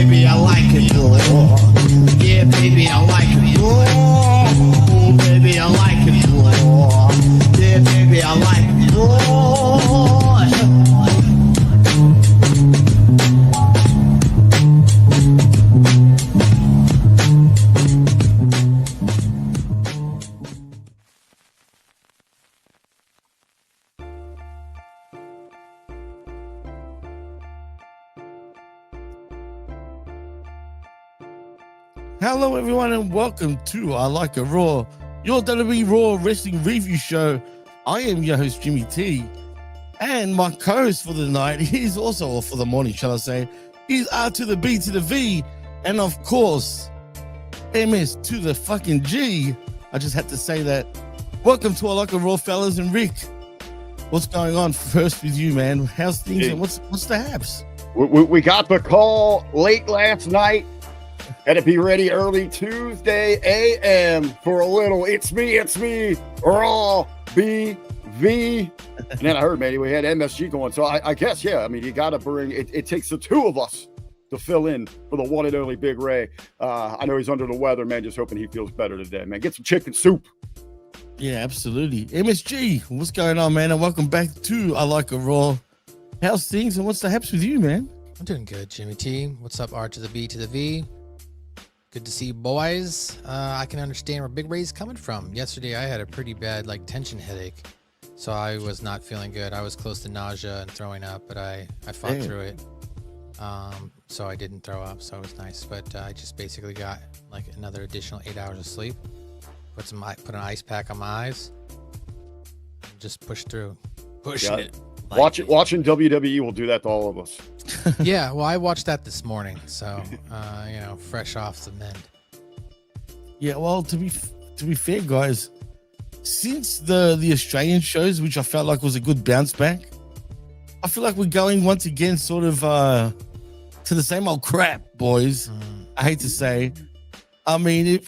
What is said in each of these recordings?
baby, I like it raw. Yeah, baby, I like it raw. Oh, baby, I like it raw. Yeah, baby, I like it raw. Hello, everyone, and welcome to I Like a Raw, your WWE Raw wrestling review show. I am your host, Jimmy T, and my co-host for the night is also, or for the morning, shall I say, is R to the B to the V, and of course, MS to the fucking G. I just had to say that. Welcome to I Like a Raw, fellas, and Rick. What's going on first with you, man? How's things, and what's the haps? We got the call late last night. Had to be ready early Tuesday a.m. for a little It's me, Raw RBV. And then I heard, man, we had MSG going. So I guess, yeah, I mean, you got to bring it takes the two of us to fill in for the one and only Big Ray. I know he's under the weather, man. Just hoping he feels better today, man. Get some chicken soup. Yeah, absolutely. MSG, what's going on, man? And welcome back to I Like a Raw. How's things, and what's the haps with you, man? I'm doing good, Jimmy T. What's up, R to the B to the V? Good to see you, boys. I can understand where Big Ray's coming from. Yesterday, I had a pretty bad tension headache, so I was not feeling good. I was close to nausea and throwing up, but I fought through it. So I didn't throw up, so it was nice. But I just basically got another additional 8 hours of sleep. Put an ice pack on my eyes. And just push through, pushing it. Watching WWE will do that to all of us. Yeah, well, I watched that this morning, so fresh off the mend. Yeah, well, to be fair, guys, since the Australian shows, which I felt like was a good bounce back, I feel like we're going once again sort of to the same old crap, boys. I hate to say. I mean,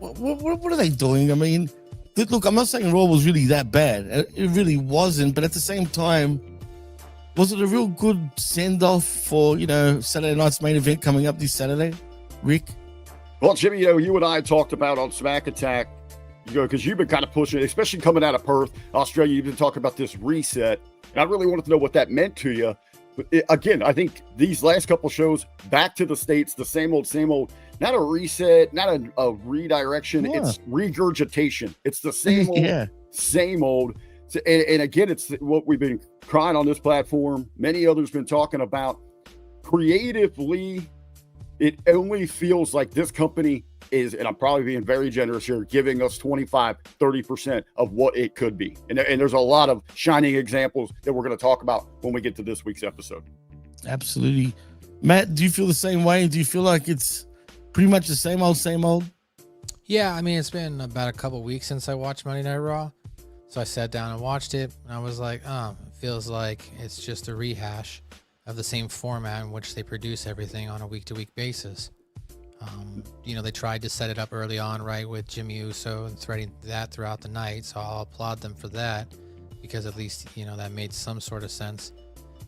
what are they doing? I mean, look, I'm not saying Raw was really that bad. It really wasn't, but at the same time, was it a real good send-off for, Saturday night's main event coming up this Saturday, Rick? Well, Jimmy, you and I talked about on Smack Attack, because you've been kind of pushing it, especially coming out of Perth, Australia. You've been talking about this reset, and I really wanted to know what that meant to you. But again, I think these last couple shows, back to the States, the same old, not a reset, not a redirection, It's regurgitation. It's the same old, same old. So, and again, it's what we've been crying on this platform. Many others been talking about. Creatively, it only feels like this company is, and I'm probably being very generous here, giving us 25-30% of what it could be. And there's a lot of shining examples that we're going to talk about when we get to this week's episode. Absolutely. Matt, do you feel the same way? Do you feel like it's pretty much the same old? Yeah, I mean, it's been about a couple weeks since I watched Monday Night Raw. So I sat down and watched it, and I was like, it feels like it's just a rehash of the same format in which they produce everything on a week-to-week basis. They tried to set it up early on, right, with Jey Uso and threading that throughout the night, so I'll applaud them for that, because at least, that made some sort of sense.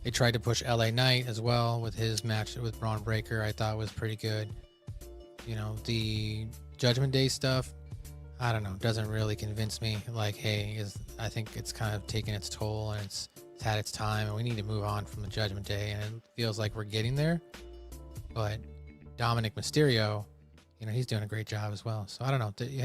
They tried to push LA Knight as well with his match with Braun Breaker. I thought was pretty good. The Judgment Day stuff, I don't know, doesn't really convince me. I think it's kind of taken its toll, and it's had its time, and we need to move on from the Judgment Day, and it feels like we're getting there. But Dominic Mysterio, he's doing a great job as well. So I don't know. You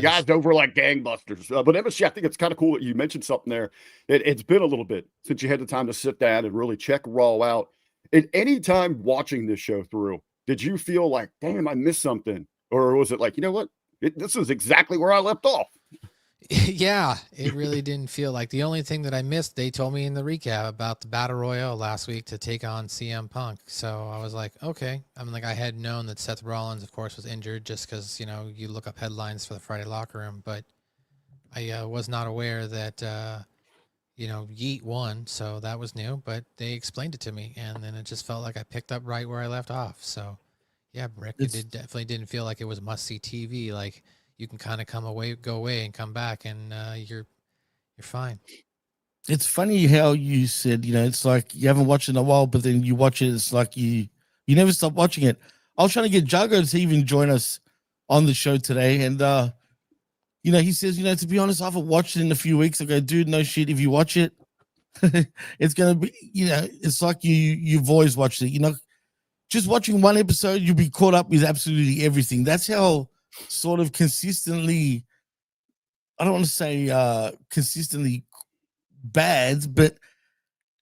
guys over like gangbusters. But MSG, I think it's kind of cool that you mentioned something there. It's been a little bit since you had the time to sit down and really check Raw out. At any time watching this show through, did you feel like, damn, I missed something? Or was it like, you know what? This is exactly where I left off. Yeah, it really didn't feel like. The only thing that I missed, they told me in the recap about the Battle Royale last week to take on CM Punk. So I was like, okay. I had known that Seth Rollins, of course, was injured just because, you look up headlines for the Friday Locker Room. But I was not aware that, Yeet won. So that was new. But they explained it to me. And then it just felt like I picked up right where I left off. So, yeah, Rick, it definitely didn't feel like it was must-see TV. You can kind of go away and come back, and you're fine. It's funny how you said, it's like you haven't watched it in a while, but then you watch it, it's like you You never stop watching it. I was trying to get Jago to even join us on the show today, and he says, to be honest, I haven't watched it in a few weeks. I go, dude, no shit. If you watch it, it's gonna be, it's like you've always watched it. Just watching one episode, you'll be caught up with absolutely everything. That's how sort of consistently, I don't want to say consistently bad, but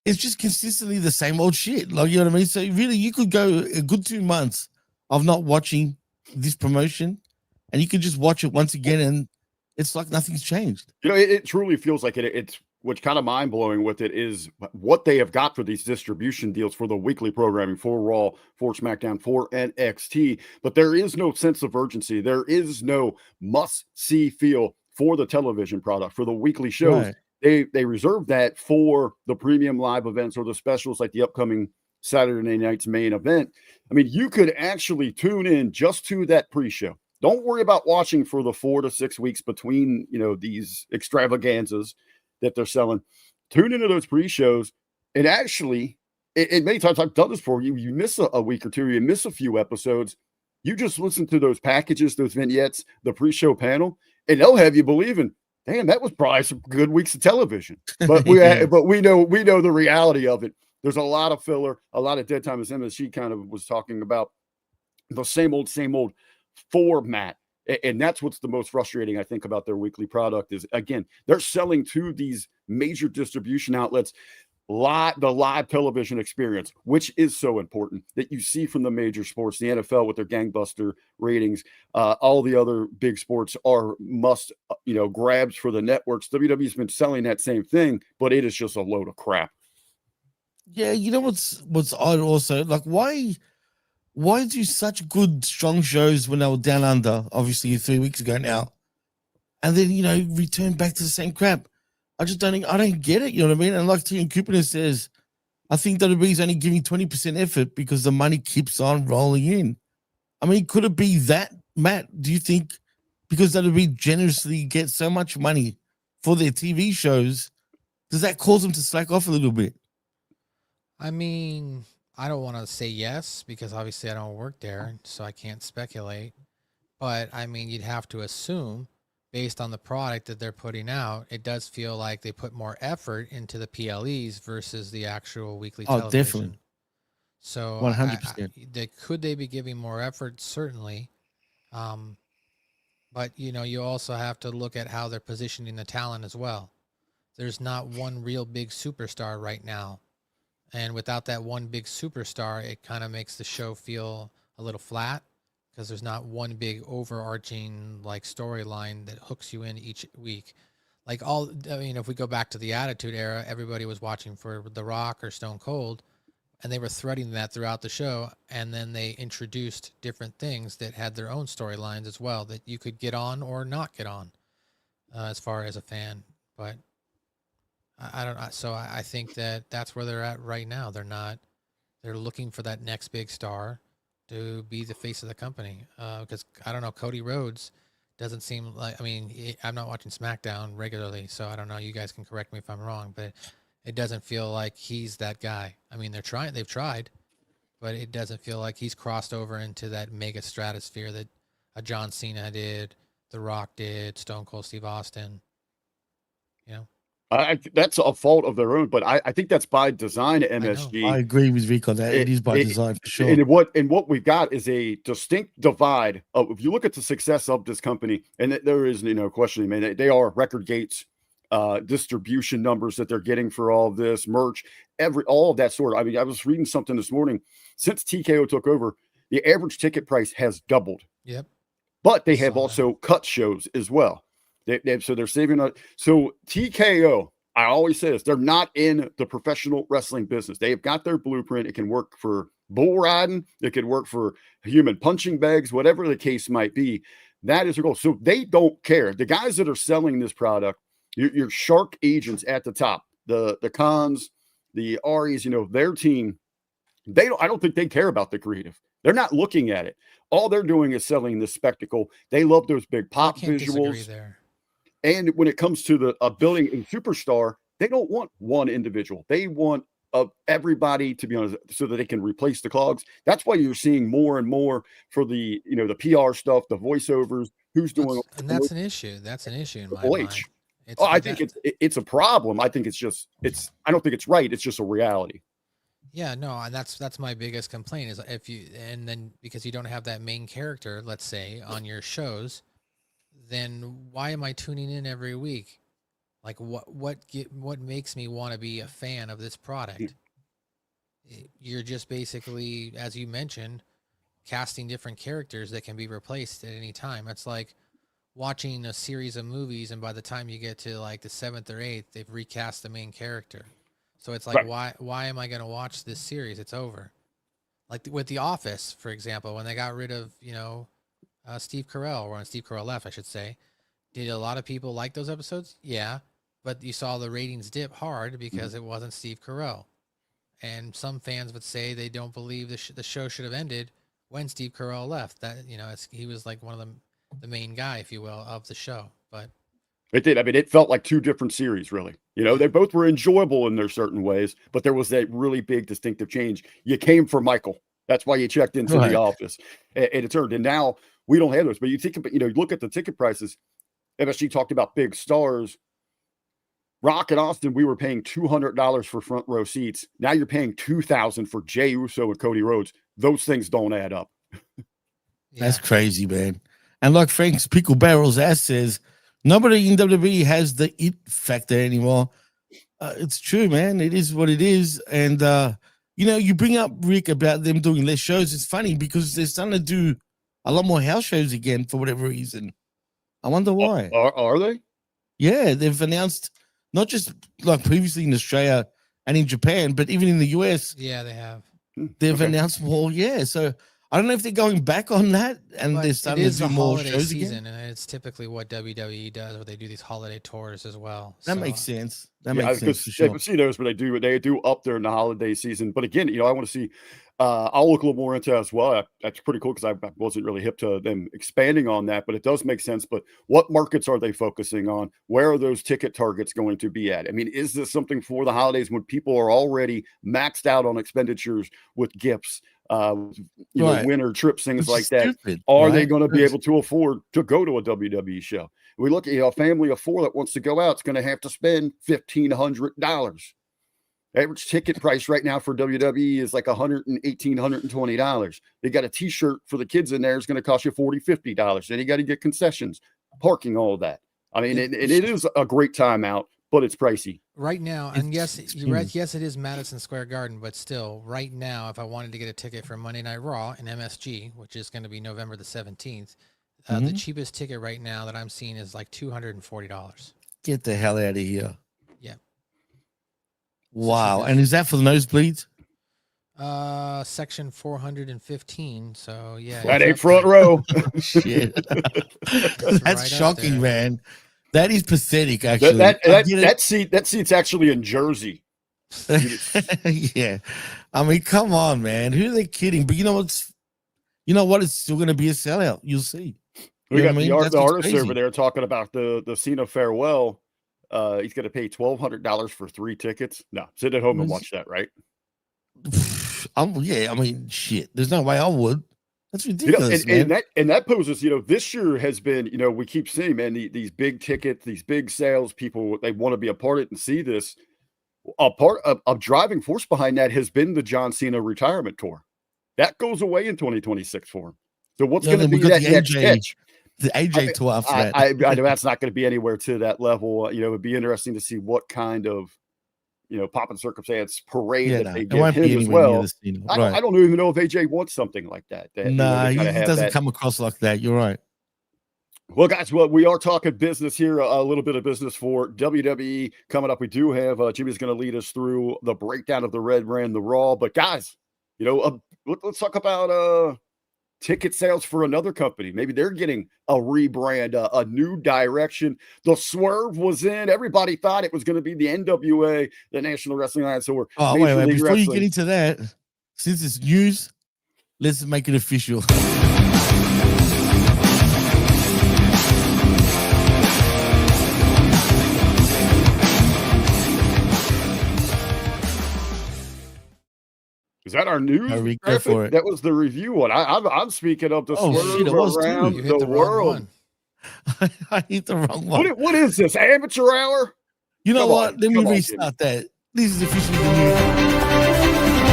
it's just consistently the same old shit. Like, you know what I mean? So really, you could go a good 2 months of not watching this promotion, and you could just watch it once again, and it's like nothing's changed. It truly feels like it's what's kind of mind blowing with it is what they have got for these distribution deals for the weekly programming for Raw, for SmackDown, for NXT. But there is no sense of urgency. There is no must see feel for the television product, for the weekly shows. Right. They reserve that for the premium live events or the specials like the upcoming Saturday night's main event. I mean, you could actually tune in just to that pre-show. Don't worry about watching for the 4 to 6 weeks between, these extravaganzas that they're selling. Tune into those pre-shows. And actually, it many times I've done this for you. You miss a week or two, you miss a few episodes. You just listen to those packages, those vignettes, the pre-show panel, and they'll have you believing, damn, that was probably some good weeks of television. But we know the reality of it. There's a lot of filler, a lot of dead time, as MSG kind of was talking about. The same old format. And that's what's the most frustrating, I think, about their weekly product is, again, they're selling to these major distribution outlets the live television experience, which is so important that you see from the major sports. The NFL with their gangbuster ratings, all the other big sports are must grabs for the networks. WWE's been selling that same thing, but it is just a load of crap. Yeah, what's odd also, like why do such good strong shows when they were down under, obviously 3 weeks ago now, and then return back to the same crap? I don't get it. You know what I mean? And like Tim Cooper says, I think WWE's only giving 20% effort because the money keeps on rolling in. I mean, could it be that, Matt? Do you think because WWE generously gets so much money for their TV shows, does that cause them to slack off a little bit? I mean, I don't want to say yes because obviously I don't work there, so I can't speculate. But I mean, you'd have to assume, based on the product that they're putting out, it does feel like they put more effort into the PLEs versus the actual weekly television. Definitely. So 100%. Could they be giving more effort? Certainly. But you also have to look at how they're positioning the talent as well. There's not one real big superstar right now. And without that one big superstar, it kind of makes the show feel a little flat because there's not one big overarching storyline that hooks you in each week. If we go back to the Attitude Era, everybody was watching for The Rock or Stone Cold, and they were threading that throughout the show. And then they introduced different things that had their own storylines as well that you could get on or not get on as far as a fan. But I don't know. So I think that's where they're at right now. They're looking for that next big star to be the face of the company. Because I don't know, Cody Rhodes doesn't seem like, I'm not watching SmackDown regularly, so I don't know. You guys can correct me if I'm wrong, but it doesn't feel like he's that guy. I mean, they've tried, but it doesn't feel like he's crossed over into that mega stratosphere that a John Cena did, The Rock did, Stone Cold Steve Austin, That's a fault of their own, but I think that's by design at MSG. I agree with Vic on that. It is by design for sure. And what we've got is a distinct divide. If you look at the success of this company, and there is questioning, man, they are record gates, distribution numbers that they're getting for all of this merch, all of that sort. I was reading something this morning. Since TKO took over, the average ticket price has doubled. Yep. But they have also cut shows as well. So they're saving up. So TKO, I always say this, they're not in the professional wrestling business. They have got their blueprint. It can work for bull riding. It could work for human punching bags, whatever the case might be. That is their goal. So they don't care. The guys that are selling this product, your shark agents at the top, the Cons, the Aries, their team, I don't think they care about the creative. They're not looking at it. All they're doing is selling this spectacle. They love those big pop visuals. There. And when it comes to building a superstar, they don't want one individual. They want of everybody, to be honest, so that they can replace the cogs. That's why you're seeing more and more for the, the PR stuff, the voiceovers, who's doing. And that's an issue. That's an issue in my Triple mind. H. I think it's a problem. I think I don't think it's right. It's just a reality. Yeah, no, and that's my biggest complaint is because you don't have that main character, let's say, on your shows, then why am I tuning in every week? Like what makes me want to be a fan of this product? You're just basically, as you mentioned, casting different characters that can be replaced at any time. It's like watching a series of movies, and by the time you get to like the 7th or 8th, they've recast the main character. So it's like, why am I going to watch this series? It's over. Like with The Office, for example, when they got rid of, Steve Carell, or when Steve Carell left, I should say, did a lot of people like those episodes? Yeah. But you saw the ratings dip hard because it wasn't Steve Carell. And some fans would say they don't believe the show should have ended when Steve Carell left. That, he was like one of the main guy, if you will, of the show. But it did. I mean, it felt like two different series, really. They both were enjoyable in their certain ways, but there was that really big distinctive change. You came for Michael. That's why you checked into The Office, and it turned. And now we don't have those. But you think about, look at the ticket prices. MSG talked about big stars. Rock and Austin, we were paying $200 for front row seats. Now you're paying $2,000 for Jey Uso and Cody Rhodes. Those things don't add up. That's crazy, man. And like Frank's Pickle Barrel's ass says, nobody in WWE has the it factor anymore. It's true, man. It is what it is. And, you bring up, Rick, about them doing less shows. It's funny because they're starting to do a lot more house shows again for whatever reason. I wonder why. Are they? Yeah, they've announced, not just like previously in Australia and in Japan, but even in the US. Yeah, they have. They've announced more. Yeah, so I don't know if they're going back on that and they're starting to do more shows season, again. And it's typically what WWE does, where they do these holiday tours as well. That makes sense. That makes sense for sure. Yeah, casinos, but they do up there in the holiday season. But again, I want to see. I'll look a little more into that as well. That's pretty cool because I wasn't really hip to them expanding on that, but it does make sense. But what markets are they focusing on? Where are those ticket targets going to be at? I mean, is this something for the holidays when people are already maxed out on expenditures with gifts? Winter trips, things like that. Are they going to be able to afford to go to a WWE show? We look at a family of 4 that wants to go out. It's going to have to spend $1,500. Average ticket price right now for WWE is like $118, $120. They got a T-shirt for the kids in there. It's going to cost you $40, $50. Then you got to get concessions, parking, all of that. I mean, it is a great time out, but it's pricey right now. And yes, you're right. Yes, it is Madison Square Garden, but still, right now, if I wanted to get a ticket for Monday Night Raw in MSG, which is going to be November the 17th, the cheapest ticket right now that I'm seeing is like $240. Get the hell out of here. Yeah. Wow. And is that for the nosebleeds? Section 415. So yeah. That ain't front row. Shit. That's right shocking, man. That is pathetic, actually. That seat's actually in Jersey. Yeah. I mean, come on, man. Who are they kidding? But you know what? It's still going to be a sellout. You'll see. We got the artist over there talking about the Cena farewell. He's going to pay $1,200 for 3 tickets. No, sit at home and watch that, right? Yeah, I mean, shit. There's no way I would. That's ridiculous, man. And that poses, this year has been, we keep seeing, man, these big tickets, these big sales, people, they want to be a part of it and see this. A part of driving force behind that has been the John Cena retirement tour. That goes away in 2026 for him. So what's going to be that next catch? The AJ tour after that. I know that's not going to be anywhere to that level. It would be interesting to see what kind of, pop and circumstance parade that they give him as well. I don't even know if AJ wants something like that. He doesn't come across like that. You're right. Well, guys, we are talking business here, a little bit of business for WWE coming up. We do have Jimmy's going to lead us through the breakdown of the Red Brand, the Raw. But guys, let's talk about ticket sales for another company. Maybe they're getting a rebrand, a new direction. The Swerve was in. Everybody thought it was going to be the NWA, the National Wrestling Alliance. So wait. Before you get into that, since it's news, let's make it official. Is that our news? Rick, go graphic? for it. That was the review one. I'm speaking of the Oh, swerve shit, it was too. around You hit the the wrong world. one. I hit the wrong one. What is this? Amateur hour? You know Come what? on, Let me come on, restart that. This is officially the new.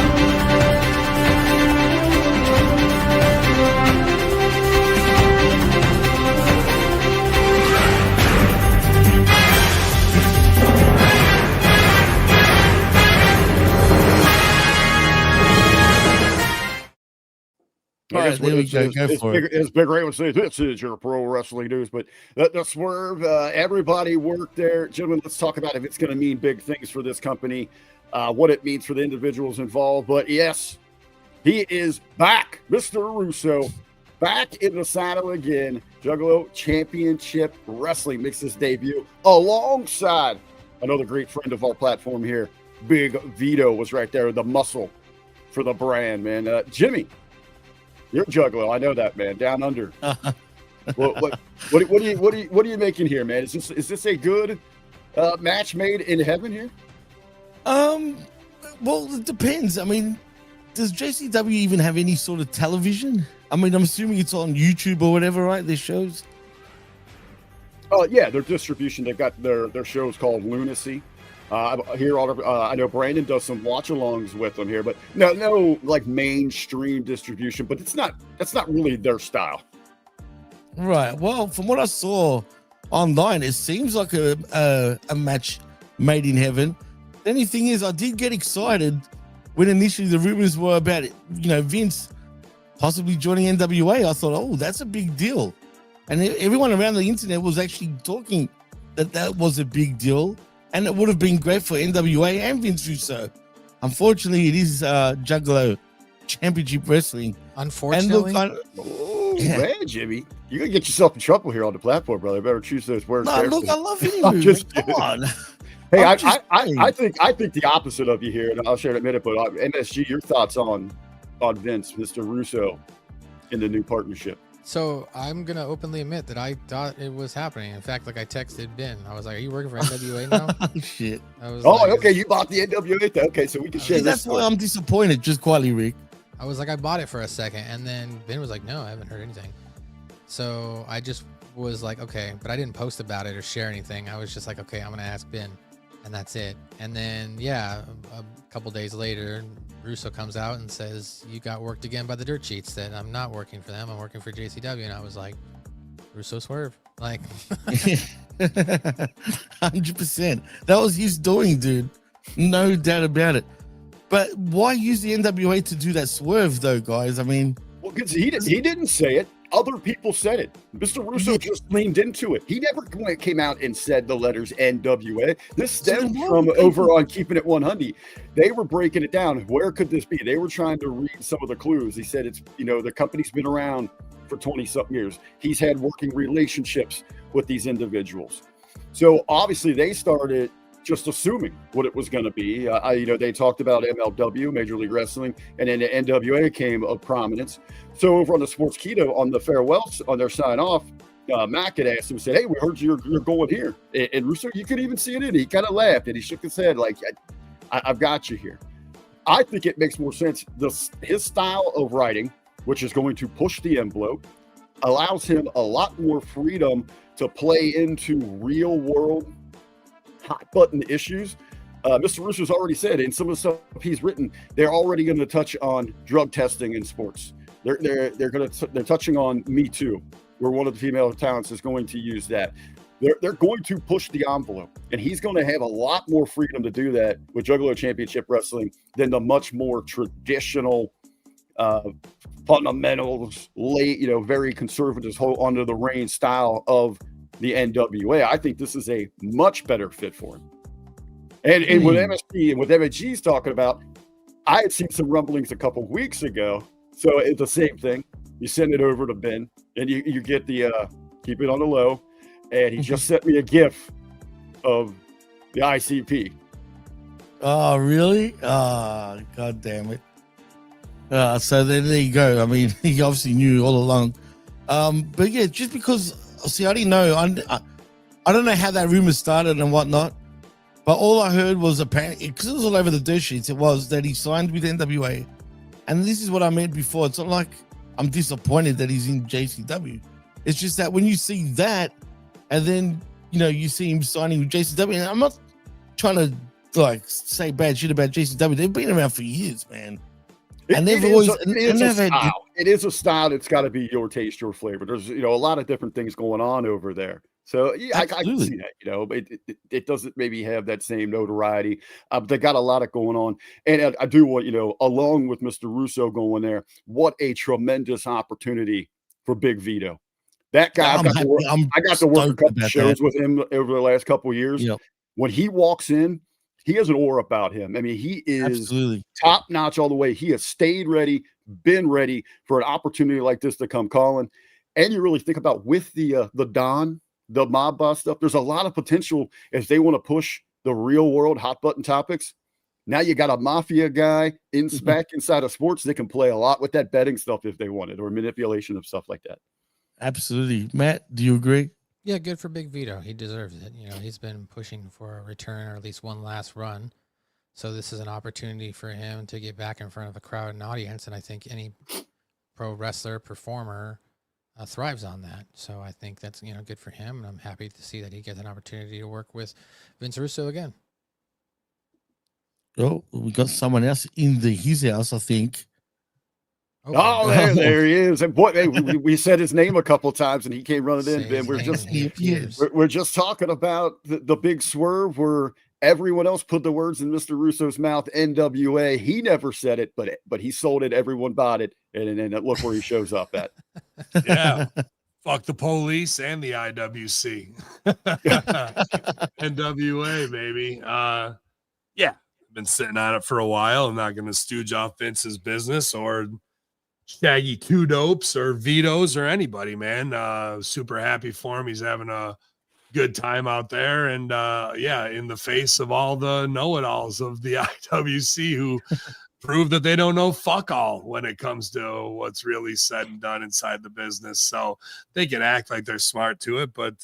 I guess there we go. Go for it. As Big Ray would say, this is your pro wrestling news. But the swerve, everybody worked there. Gentlemen, let's talk about if it's going to mean big things for this company, what it means for the individuals involved. But yes, he is back. Mr. Russo, back in the saddle again. Juggalo Championship Wrestling makes his debut alongside another great friend of our platform here. Big Vito was right there, the muscle for the brand, man. Jimmy. You're Juggalo, I know that, man. Down under. What are you making here, man? Is this a good match made in heaven here? Well, it depends. I mean, does JCW even have any sort of television? I mean, I'm assuming it's on YouTube or whatever, right? Their shows. Oh yeah, their distribution. They've got their shows called Lunacy. Here, I know Brandon does some watch-alongs with them here, but no, like mainstream distribution. But that's not really their style. Right. Well, from what I saw online, it seems like a match made in heaven. The only thing is, I did get excited when initially the rumors were about it. Vince possibly joining NWA. I thought, oh, that's a big deal, and everyone around the internet was actually talking that was a big deal. And it would have been great for NWA and Vince Russo. Unfortunately, it is Juggalo Championship Wrestling. Unfortunately, and Oh man, Jimmy, you're gonna get yourself in trouble here on the platform, brother. Better choose those words. No, carefully. look, I love I'm you. just Come kidding. on. Hey, I'm I think the opposite of you here, and I'll share in a minute. But MSG, your thoughts on Vince, Mr. Russo, in the new partnership? so I'm gonna openly admit that I thought it was happening. In fact, like I texted Ben, I was like, "Are you working for NWA now?" Oh, shit. I was Oh, like, okay, you bought the NWA. Okay, so we can share See, this. that's why I'm disappointed, just quietly, Rick. I was like, I bought it for a second, and then Ben was like, "No, I haven't heard anything." So I just was like, okay, but I didn't post about it or share anything. I was just like, okay, I'm gonna ask Ben, and that's it. And then yeah, a couple days later, Russo comes out and says, "You got worked again by the dirt sheets. That I'm not working for them. I'm working for JCW." And I was like, Russo swerve, like. 100%. That was his doing, dude. No doubt about it. But why use the NWA to do that swerve, though, guys? I mean, Well, because he didn't say it. Other people said it. Mr. Russo just leaned into it. He never came out and said the letters NWA. This stemmed from over on Keeping It 100. They were breaking it down. Where could this be? They were trying to read some of the clues. He said it's, the company's been around for 20-something years. He's had working relationships with these individuals. So obviously they started just assuming what it was going to be. They talked about MLW, Major League Wrestling, and then the NWA came of prominence. So over on the Sports Keto, on the farewells, on their sign off, Mac had asked him, said, "Hey, we heard you're going here." And Russo, you could even see it in. He kind of laughed and he shook his head like, I've got you here. I think it makes more sense. His style of writing, which is going to push the envelope, allows him a lot more freedom to play into real world hot button issues. Mr. Russo's already said in some of the stuff he's written, they're already going to touch on drug testing in sports. They're touching on Me Too, where one of the female talents is going to use that. They're going to push the envelope, and he's going to have a lot more freedom to do that with Juggalo Championship Wrestling than the much more traditional fundamentals, very conservative, hold under the reins style of the NWA. I think this is a much better fit for him. And with MSG and with MSG's talking about, I had seen some rumblings a couple of weeks ago. So it's the same thing. You send it over to Ben, and you get the keep it on the low. And he just sent me a GIF of the ICP. oh, really? Oh, God damn it. So there you go. I mean, he obviously knew all along. But yeah, just because, see, I didn't know. I don't know how that rumor started and whatnot. But all I heard was apparently, because it was all over the dirt sheets, it was that he signed with NWA And this is what I meant before. It's not like I'm disappointed that he's in JCW. It's just that when you see that, and then you see him signing with JCW, and I'm not trying to like say bad shit about JCW. They've been around for years, man. And they've always it is a style that's got to be your taste, your flavor. There's a lot of different things going on over there. So yeah, I can see that. But it doesn't maybe have that same notoriety. They got a lot of going on, and I do want along with Mr. Russo going there, what a tremendous opportunity for Big Vito. That guy, I got to work a couple shows with him over the last couple of years. Yep. When he walks in, he has an aura about him. I mean, he is top notch all the way. He has stayed ready, been ready for an opportunity like this to come calling. And you really think about with the Don, the mob boss stuff, there's a lot of potential if they want to push the real world hot button topics. Now you got a mafia guy back inside of sports. They can play a lot with that betting stuff if they wanted, or manipulation of stuff like that. Absolutely. Matt, do you agree? Yeah, good for Big Vito. He deserves it. He's been pushing for a return or at least one last run. So this is an opportunity for him to get back in front of a crowd and audience. And I think any pro wrestler, performer thrives on that. So I think that's, good for him. And I'm happy to see that he gets an opportunity to work with Vince Russo again. Oh, we got someone else in his house, I think. Oh, there he is. And boy, we said his name a couple times and he came running in. And we're just talking about the big swerve where everyone else put the words in Mr. Russo's mouth, NWA. He never said it, but he sold it. Everyone bought it. And look where he shows up at. Yeah. Fuck the police and the IWC. NWA, baby. Yeah. Been sitting on it for a while. I'm not going to stooge off Vince's business or Shaggy Two Dopes or Vito's or anybody, man. Super happy for him. He's having a good time out there. And in the face of all the know-it-alls of the IWC who prove that they don't know fuck all when it comes to what's really said and done inside the business. So they can act like they're smart to it, but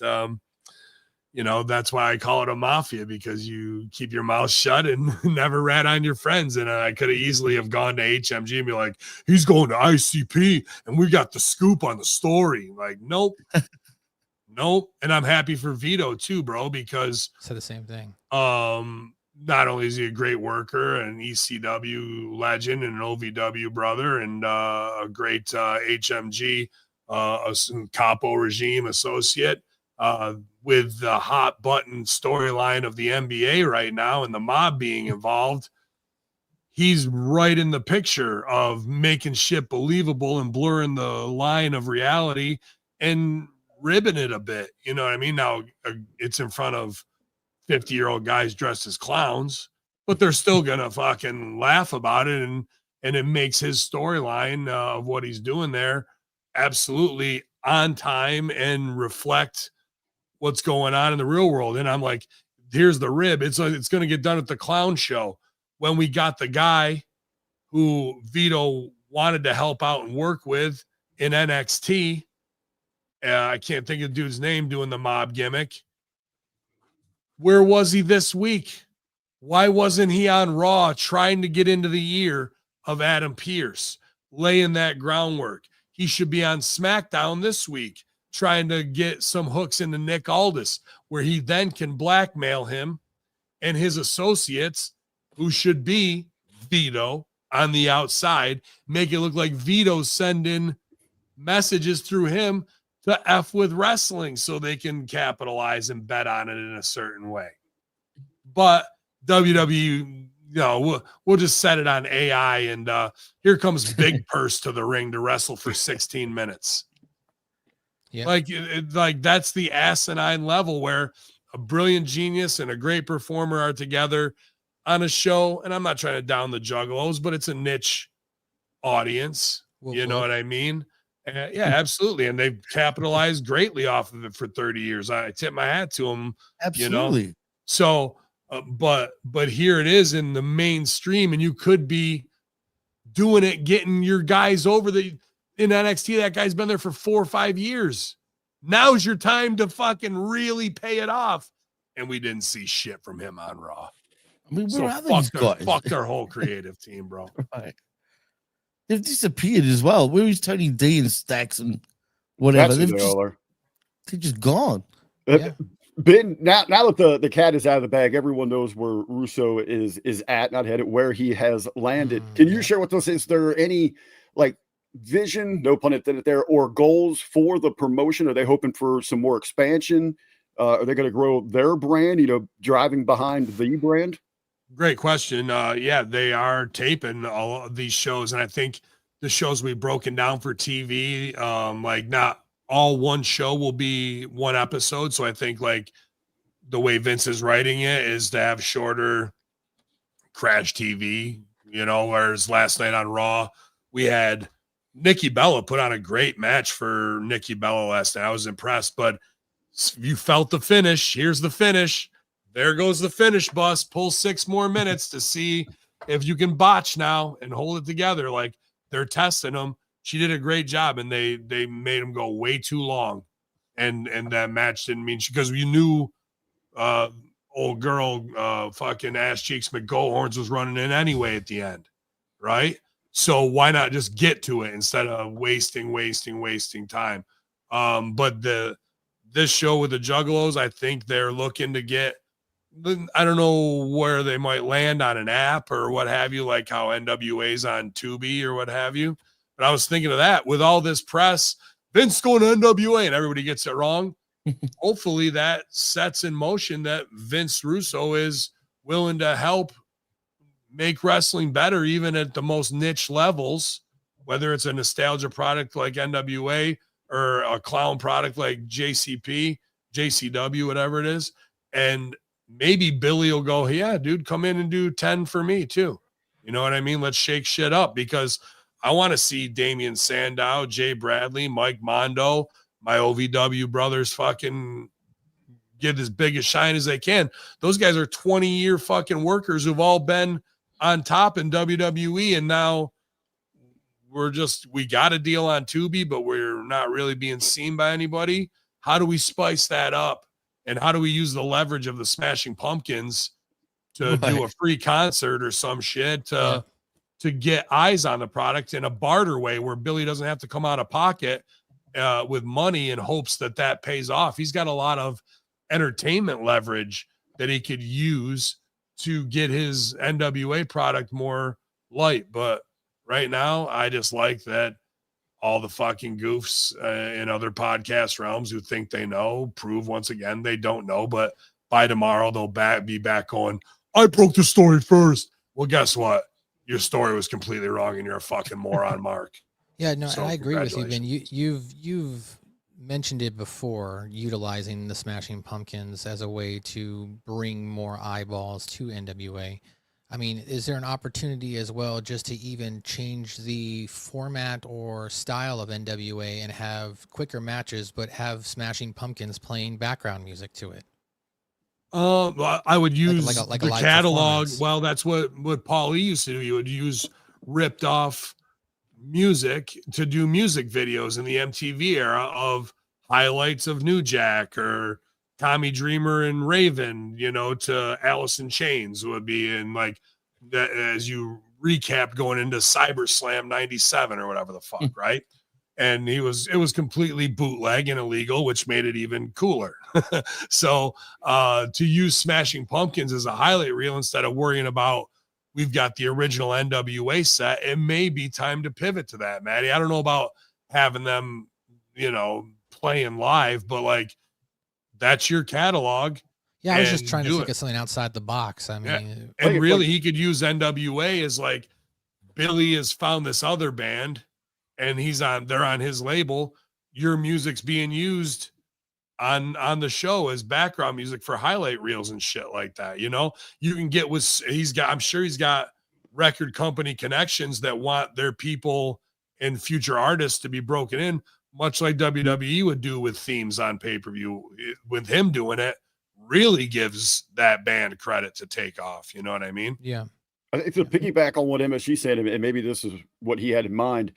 that's why I call it a mafia, because you keep your mouth shut and never rat on your friends. And I could have easily have gone to HMG and be like, he's going to ICP and we got the scoop on the story. Like, nope. Nope. And I'm happy for Vito too, bro, because said the same thing. Not only is he a great worker, an ECW legend and an OVW brother, and a great HMG capo regime associate, with the hot button storyline of the NBA right now and the mob being involved, he's right in the picture of making shit believable and blurring the line of reality and ribbing it a bit. You know what I mean? Now it's in front of 50-year-old guys dressed as clowns, but they're still going to fucking laugh about it. And it makes his storyline of what he's doing there absolutely on time and reflect what's going on in the real world. And I'm like, here's the rib. It's going to get done at the clown show when we got the guy who Vito wanted to help out and work with in NXT. I can't think of the dude's name doing the mob gimmick. Where was he this week? Why wasn't he on Raw trying to get into the ear of Adam Pearce, laying that groundwork? He should be on SmackDown this week, trying to get some hooks into Nick Aldis, where he then can blackmail him and his associates, who should be Vito on the outside, make it look like Vito's sending messages through him to F with wrestling so they can capitalize and bet on it in a certain way. But WWE, we'll just set it on AI, and here comes Big Purse to the ring to wrestle for 16 minutes. Yeah. Like that's the asinine level where a brilliant genius and a great performer are together on a show. And I'm not trying to down the Juggalos, but it's a niche audience. You know what I mean? Yeah, absolutely. And they've capitalized greatly off of it for 30 years. I tip my hat to them. Absolutely. So, but here it is in the mainstream, and you could be doing it, getting your guys over in NXT. That guy's been there for 4 or 5 years. Now's your time to fucking really pay it off. And we didn't see shit from him on Raw. I mean, so fuck their whole creative team, bro. Right. they've disappeared as well. Where is Tony D and Stacks and whatever? That's who they are. They're just gone. Yeah. Ben, now that the cat is out of the bag, everyone knows where Russo is at, not headed, where he has landed. Can you share with us, is there any like vision, no pun intended there, or goals for the promotion? Are they hoping for some more expansion? Are they going to grow their brand, driving behind the brand? Great question. Yeah, they are taping all of these shows, and I think the shows we've broken down for TV, like not all one show will be one episode. So I think like the way Vince is writing it is to have shorter crash TV, whereas last night on Raw, we had Nikki Bella put on a great match for Nikki Bella last night. I was impressed, but you felt the finish. Here's the finish. There goes the finish bus. Pull 6 more minutes to see if you can botch now and hold it together. Like they're testing them. She did a great job, and they made him go way too long, and that match didn't mean because you knew old girl fucking ass cheeks McGohorns was running in anyway at the end, right? So why not just get to it instead of wasting time? But this show with the Juggalos, I think they're looking to get. I don't know where they might land on an app or what have you, like how NWA's on Tubi or what have you. But I was thinking of that with all this press, Vince going to NWA and everybody gets it wrong. Hopefully that sets in motion that Vince Russo is willing to help make wrestling better, even at the most niche levels, whether it's a nostalgia product like NWA or a clown product like JCP, JCW, whatever it is. And maybe Billy will go, yeah, dude, come in and do 10 for me too. You know what I mean? Let's shake shit up, because I want to see Damian Sandow, Jay Bradley, Mike Mondo, my OVW brothers fucking get as big a shine as they can. Those guys are 20-year fucking workers who've all been on top in WWE, and now we got a deal on Tubi, but we're not really being seen by anybody. How do we spice that up? And how do we use the leverage of the Smashing Pumpkins to do a free concert or some shit to get eyes on the product in a barter way where Billy doesn't have to come out of pocket with money in hopes that pays off? He's got a lot of entertainment leverage that he could use to get his NWA product more light. But right now, I just like that all the fucking goofs in other podcast realms who think they know prove once again they don't know. But by tomorrow, they'll be back going, I broke the story first. Well, guess what? Your story was completely wrong, and you're a fucking moron, Mark. Yeah, no, So, and I agree with you, Ben. You've mentioned it before, utilizing the Smashing Pumpkins as a way to bring more eyeballs to NWA. I mean, is there an opportunity as well just to even change the format or style of NWA and have quicker matches, but have Smashing Pumpkins playing background music to it? I would use like the live catalog. performance. Well, that's what Paul E used to do. He would use ripped off music to do music videos in the MTV era of highlights of New Jack or Tommy Dreamer and Raven, to Alice in Chains would be in like that as you recap going into Cyber Slam 97 or whatever the fuck, right? And it was completely bootleg and illegal, which made it even cooler. So to use Smashing Pumpkins as a highlight reel instead of worrying about we've got the original NWA set, it may be time to pivot to that, Maddie. I don't know about having them, playing live, but like that's your catalog. Yeah, I was just trying to think of something outside the box. I mean, and really he could use NWA as like Billy has found this other band and they're on his label. Your music's being used on the show as background music for highlight reels and shit like that. You can get I'm sure he's got record company connections that want their people and future artists to be broken in, much like WWE would do with themes on pay-per-view. With him doing it really gives that band credit to take off. You know what I mean? Yeah. I think to piggyback on what MSG said, and maybe this is what he had in mind,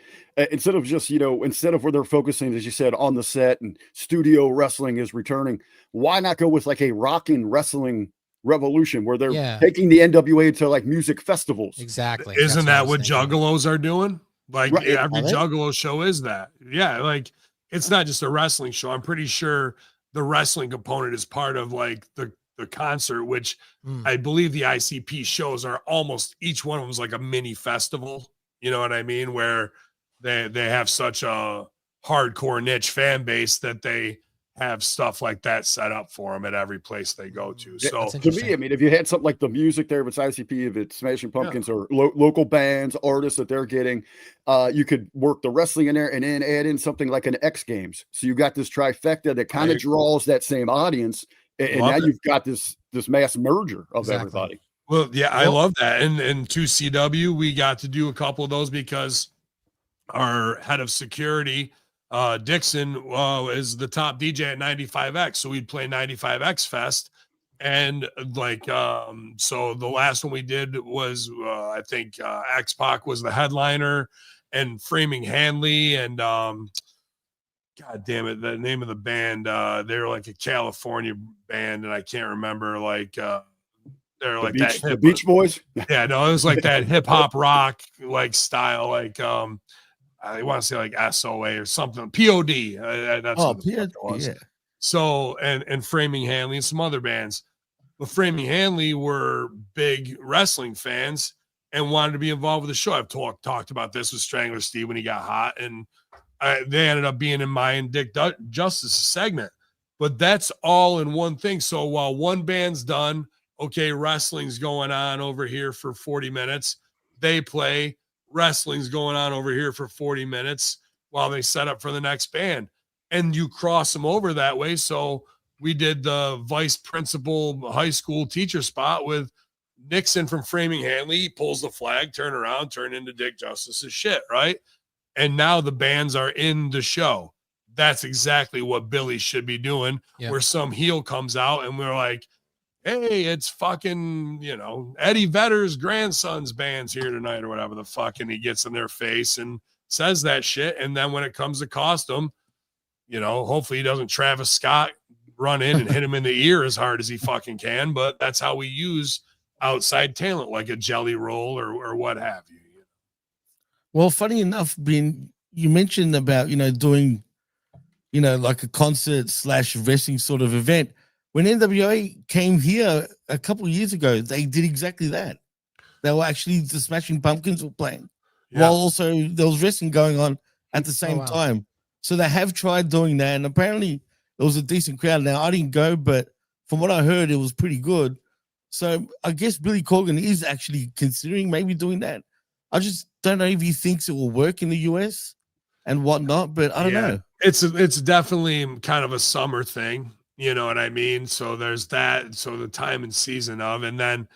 instead of just, instead of where they're focusing, as you said, on the set and studio wrestling is returning, why not go with like a rocking wrestling revolution where they're taking the NWA to like music festivals? Exactly. Isn't that what Juggalos are doing? Like Right. every Are they? Juggalo show is that. Yeah, like it's not just a wrestling show. I'm pretty sure the wrestling component is part of like the concert, which I believe the ICP shows are almost each one of them is like a mini festival. You know what I mean? Where they have such a hardcore niche fan base that they have stuff like that set up for them at every place they go to. Yeah, So to me, I mean, if you had something like the music there, if it's ICP, if it's Smashing Pumpkins or local bands, artists that they're getting, you could work the wrestling in there and then add in something like an X Games. So you got this trifecta that kind of draws that same audience, and now you've got this mass merger of everybody. Well, yeah, I love that. And 2CW, we got to do a couple of those because our head of security, Dixon, is the top DJ at 95X. So we'd play 95X Fest. And like, so the last one we did was, I think, X-Pac was the headliner and Framing Hanley and, God damn it, the name of the band, they were like a California band. And I can't remember, like, they're like the Beach Boys. Yeah, no, it was like that hip hop rock like style, like I want to say like SOA or something. POD. That's what the fuck it was. Yeah. So and Framing Hanley and some other bands, but Framing Hanley were big wrestling fans and wanted to be involved with the show. I've talked about this with Strangler Steve when he got hot, and they ended up being in my and Dick Justice segment. But that's all in one thing. So while one band's done, okay, wrestling's going on over here for 40 minutes. They play, wrestling's going on over here for 40 minutes while they set up for the next band. And you cross them over that way. So we did the vice principal high school teacher spot with Nixon from Framing Hanley. He pulls the flag, turn around, turn into Dick Justice's shit, right? And now the bands are in the show. That's exactly what Billy should be doing, where some heel comes out and we're like, hey, it's fucking, Eddie Vedder's grandson's band's here tonight or whatever the fuck. And he gets in their face and says that shit. And then when it comes to costume, hopefully he doesn't Travis Scott run in and hit him in the ear as hard as he fucking can. But that's how we use outside talent, like a Jelly Roll or what have you. Well, funny enough, you mentioned about, doing, like a concert / wrestling sort of event. When NWA came here a couple of years ago, they did exactly that. They were actually the Smashing Pumpkins were playing, while also there was wrestling going on at the same time. So they have tried doing that, and apparently it was a decent crowd. Now, I didn't go, but from what I heard, it was pretty good. So I guess Billy Corgan is actually considering maybe doing that. I just don't know if he thinks it will work in the US and whatnot, but I don't know. It's definitely kind of a summer thing. You know what I mean? So there's that. So the time and season of, and then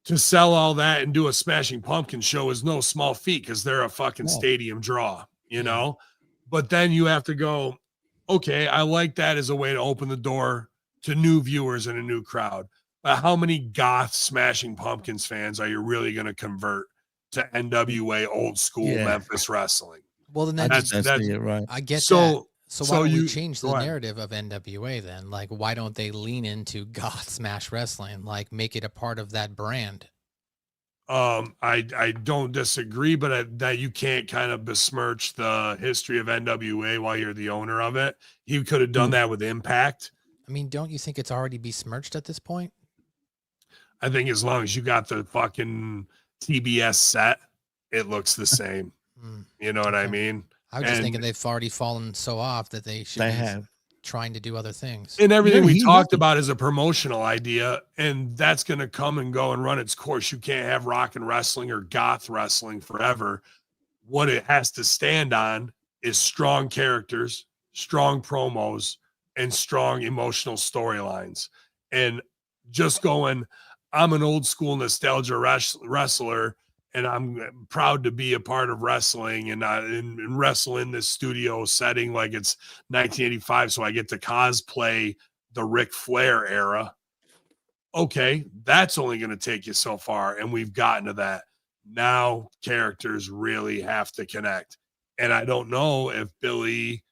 to sell all that and do a Smashing Pumpkin show is no small feat because they're a fucking stadium draw, But then you have to go, okay, I like that as a way to open the door to new viewers and a new crowd. But how many goth Smashing Pumpkins fans are you really going to convert to NWA old school Memphis wrestling? Well, then that's right. I get that. So why don't you we change the narrative of NWA then? Like, why don't they lean into goth smash wrestling? Like, make it a part of that brand. I don't disagree, but that you can't kind of besmirch the history of NWA while you're the owner of it. He could have done that with Impact. I mean, don't you think it's already besmirched at this point? I think as long as you got the fucking TBS set, it looks the same. You know what I mean? I was just thinking they've already fallen so off that they should be trying to do other things. And everything we talked about is a promotional idea, and that's going to come and go and run its course. You can't have rock and wrestling or goth wrestling forever. What it has to stand on is strong characters, strong promos, and strong emotional storylines. And just going, I'm an old school nostalgia wrestler, and I'm proud to be a part of wrestling and wrestle in this studio setting like it's 1985. So I get to cosplay the Ric Flair era. Okay, that's only going to take you so far. And we've gotten to that. Now characters really have to connect. And I don't know if Billy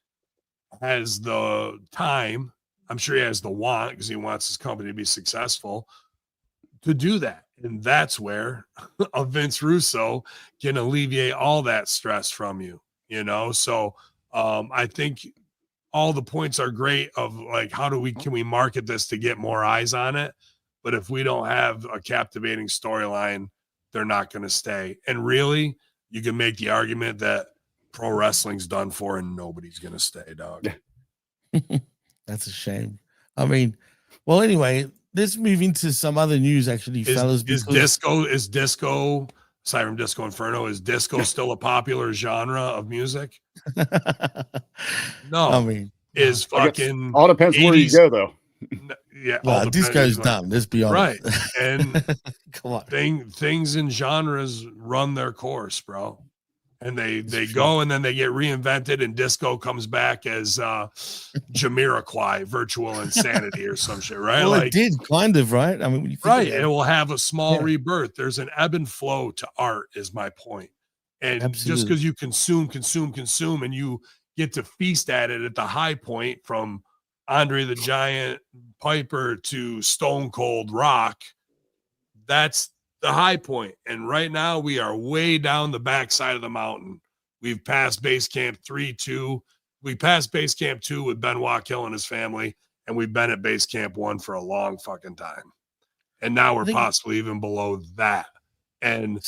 has the time. I'm sure he has the want because he wants his company to be successful to do that. And that's where a Vince Russo can alleviate all that stress from you, you know? So I think all the points are great of like, can we market this to get more eyes on it? But if we don't have a captivating storyline, they're not going to stay. And really, you can make the argument that pro wrestling's done for and nobody's going to stay, dog. That's a shame. I mean, well, anyway, let's move into some other news, actually, fellas. Is disco, aside from Disco Inferno, is disco still a popular genre of music? No. I mean, is fucking all depends 80s, where you go, though. Yeah, well, disco's done. Let's be honest. Right. And come on, things in genres run their course, bro. And they go and then they get reinvented, and disco comes back as Jamiroquai, Virtual Insanity or some shit, right? Well, like, it did kind of, right? I mean, when you think right. about It will have a small rebirth. There's an ebb and flow to art, is my point. And just because you consume, and you get to feast at it at the high point, from Andre the Giant Piper to Stone Cold Rock, that's the high point. And right now we are way down the backside of the mountain. We've passed base camp 3-2. We passed base camp 2 with Benoit killing his family, and we've been at base camp 1 for a long fucking time. And now we're possibly even below that. And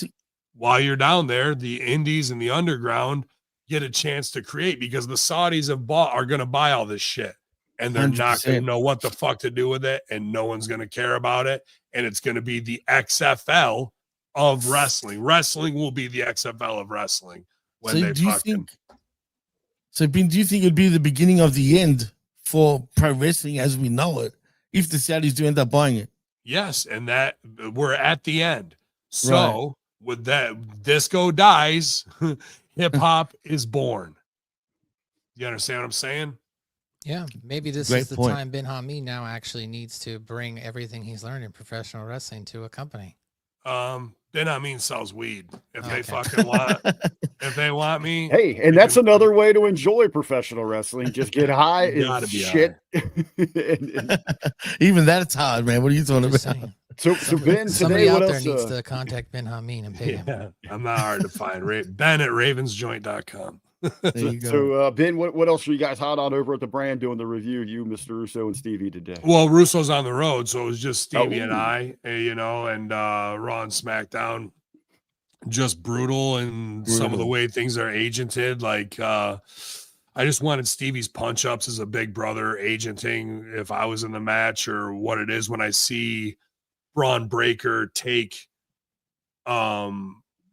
while you're down there, the indies and the underground get a chance to create, because the Saudis are going to buy all this shit, and they're 100%. Not going to know what the fuck to do with it, and no one's going to care about it. And it's going to be the XFL of wrestling. Wrestling will be the XFL of wrestling. When so do you think it'd be the beginning of the end for pro wrestling as we know it if the Saudis do end up buying it? Yes, and that we're at the end. So with that, disco dies, hip hop is born. You understand what I'm saying? Yeah, maybe this is the time Ben Hameen now actually needs to bring everything he's learned in professional wrestling to a company. Ben Hameen sells weed. If they fucking want, if they want me. Hey, and that's another way to enjoy professional wrestling. Just get high and shit. Even that's hard, man. What are you talking about? So Ben, somebody today, out what there else, needs to contact Ben Hameen and pay him. I'm not hard to find. Ben at ravensjoint.com. So Ben, what else are you guys hot on over at the brand doing the review? You, Mr. Russo, and Stevie today. Well, Russo's on the road, so it was just Stevie and I, and Raw and SmackDown, just brutal, and some of the way things are agented. Like I just wanted Stevie's punch ups as a big brother agenting if I was in the match, or what it is when I see Braun Breaker take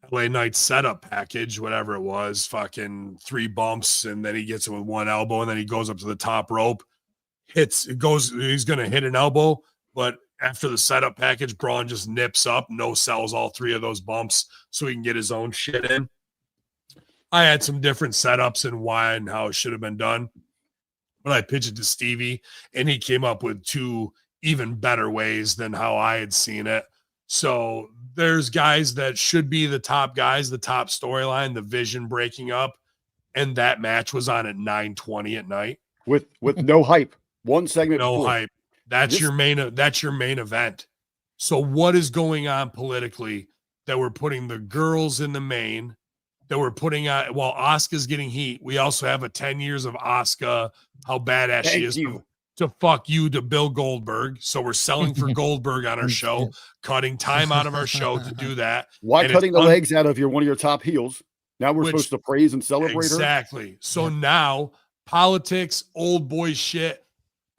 LA Knight setup package, whatever it was, fucking 3 bumps, and then he gets it with 1 elbow, and then he goes up to the top rope, he's going to hit an elbow, but after the setup package, Braun just nips up, sells all 3 of those bumps so he can get his own shit in. I had some different setups and why and how it should have been done, but I pitched it to Stevie, and he came up with 2 even better ways than how I had seen it. So there's guys that should be the top guys, the top storyline, the vision breaking up, and that match was on at 9:20 at night with no hype. One segment, no hype. That's your main event. So what is going on politically that we're putting the girls in the main, that we're putting out while Asuka's getting heat? We also have a 10 years of Asuka, how badass she is. To fuck you to Bill Goldberg. So we're selling for Goldberg on our show, cutting time out of our show to do that. Why cutting the legs out of one of your top heels? Now we're supposed to praise and celebrate her? Exactly. So now politics, old boy shit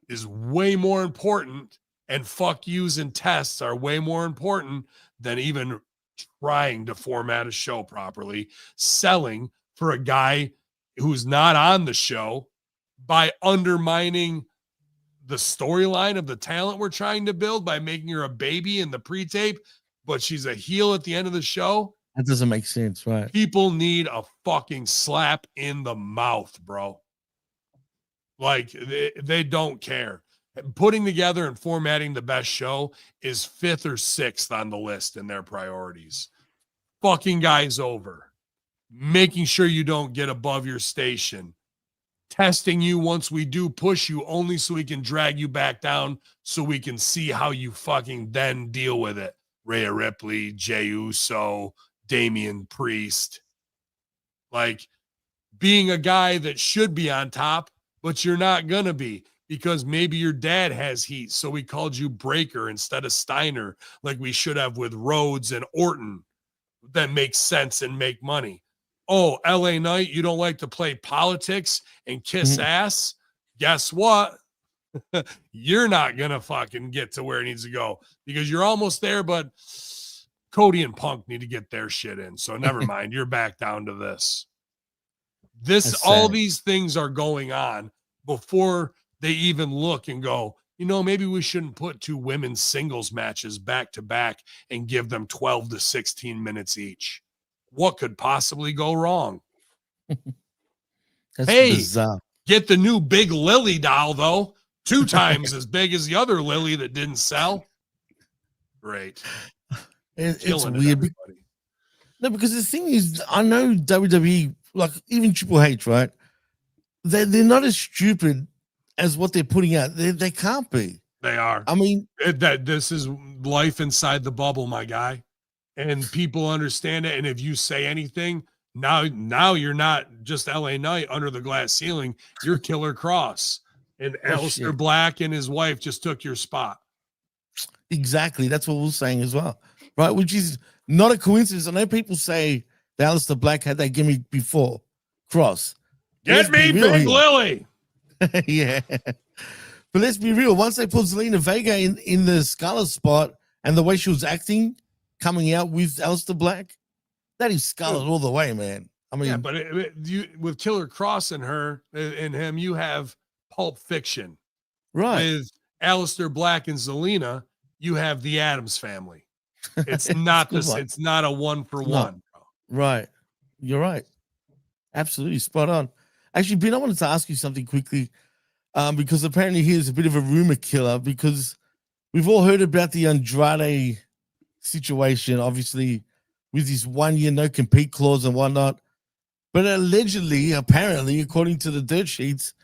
is way more important, and fuck yous and tests are way more important than even trying to format a show properly, selling for a guy who's not on the show by undermining the storyline of the talent we're trying to build by making her a baby in the pre-tape, but she's a heel at the end of the show. That doesn't make sense, right? People need a fucking slap in the mouth, bro. Like, they don't care. Putting together and formatting the best show is 5th or 6th on the list in their priorities. Fucking guys over. Making sure you don't get above your station. Testing you once we do push you, only so we can drag you back down so we can see how you fucking then deal with it. Rhea Ripley, Jey Uso, Damian Priest. Like being a guy that should be on top, but you're not going to be because maybe your dad has heat. So we called you Breaker instead of Steiner, like we should have with Rhodes and Orton. That makes sense and make money. Oh, LA Knight, you don't like to play politics and kiss ass? Guess what? You're not going to fucking get to where it needs to go because you're almost there, but Cody and Punk need to get their shit in. So never mind. You're back down to this. All these things are going on before they even look and go, you know, maybe we shouldn't put 2 women's singles matches back to back and give them 12 to 16 minutes each. What could possibly go wrong? Hey, bizarre. Get the new big Lily doll, though. 2 times as big as the other Lily that didn't sell. Great. It's weird. No, because the thing is, I know WWE, like even Triple H, right? They're not as stupid as what they're putting out. They can't be. They are. I mean, this is life inside the bubble, my guy. And people understand it. And if you say anything, now you're not just LA Knight under the glass ceiling. You're Killer Cross. And Aleister Black and his wife just took your spot. Exactly. That's what we're saying as well. Right? Which is not a coincidence. I know people say that Aleister Black had that gimmick before. Cross. Get me Big Lily. Yeah. But let's be real. Once they put Zelina Vega in the Scarlet spot and the way she was acting, coming out with Aleister Black, that is Scarlet all the way, man. I mean, yeah, but you with Killer Cross and her and him, you have Pulp Fiction, right? With Aleister Black and Zelina, you have the Addams Family. It's not this. It's not a 1-for-1. Right. You're right. Absolutely spot on. Actually, Ben, I wanted to ask you something quickly, because apparently here's a bit of a rumor killer because we've all heard about the Andrade situation, obviously, with his 1-year no compete clause and whatnot. But allegedly, apparently, according to the dirt sheets,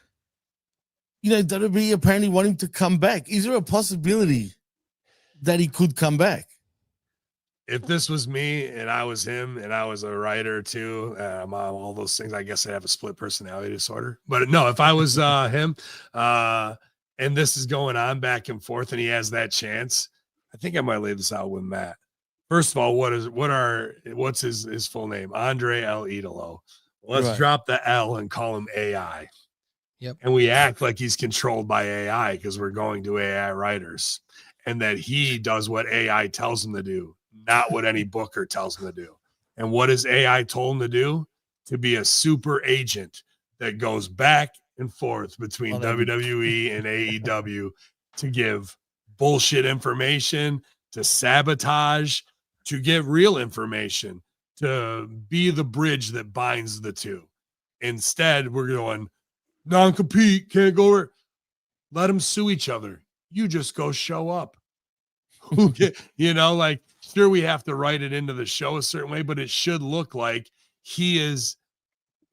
you know, WWE apparently wanting to come back. Is there a possibility that he could come back? If this was me and I was him and I was a writer too, all those things, I guess I'd have a split personality disorder. But no, if I was him and this is going on back and forth and he has that chance, I think I might lay this out with Matt. First of all, what's his full name? Andre El Idolo. Let's drop the L and call him AI. Yep. And we act like he's controlled by AI because we're going to AI writers and that he does what AI tells him to do, not what any booker tells him to do. And what is AI told him to do? To be a super agent that goes back and forth between WWE and AEW to give bullshit information, to sabotage, to get real information, to be the bridge that binds the two. Instead, we're going, non-compete, can't go over. Let them sue each other. You just go show up. Like, sure, we have to write it into the show a certain way, but it should look like he is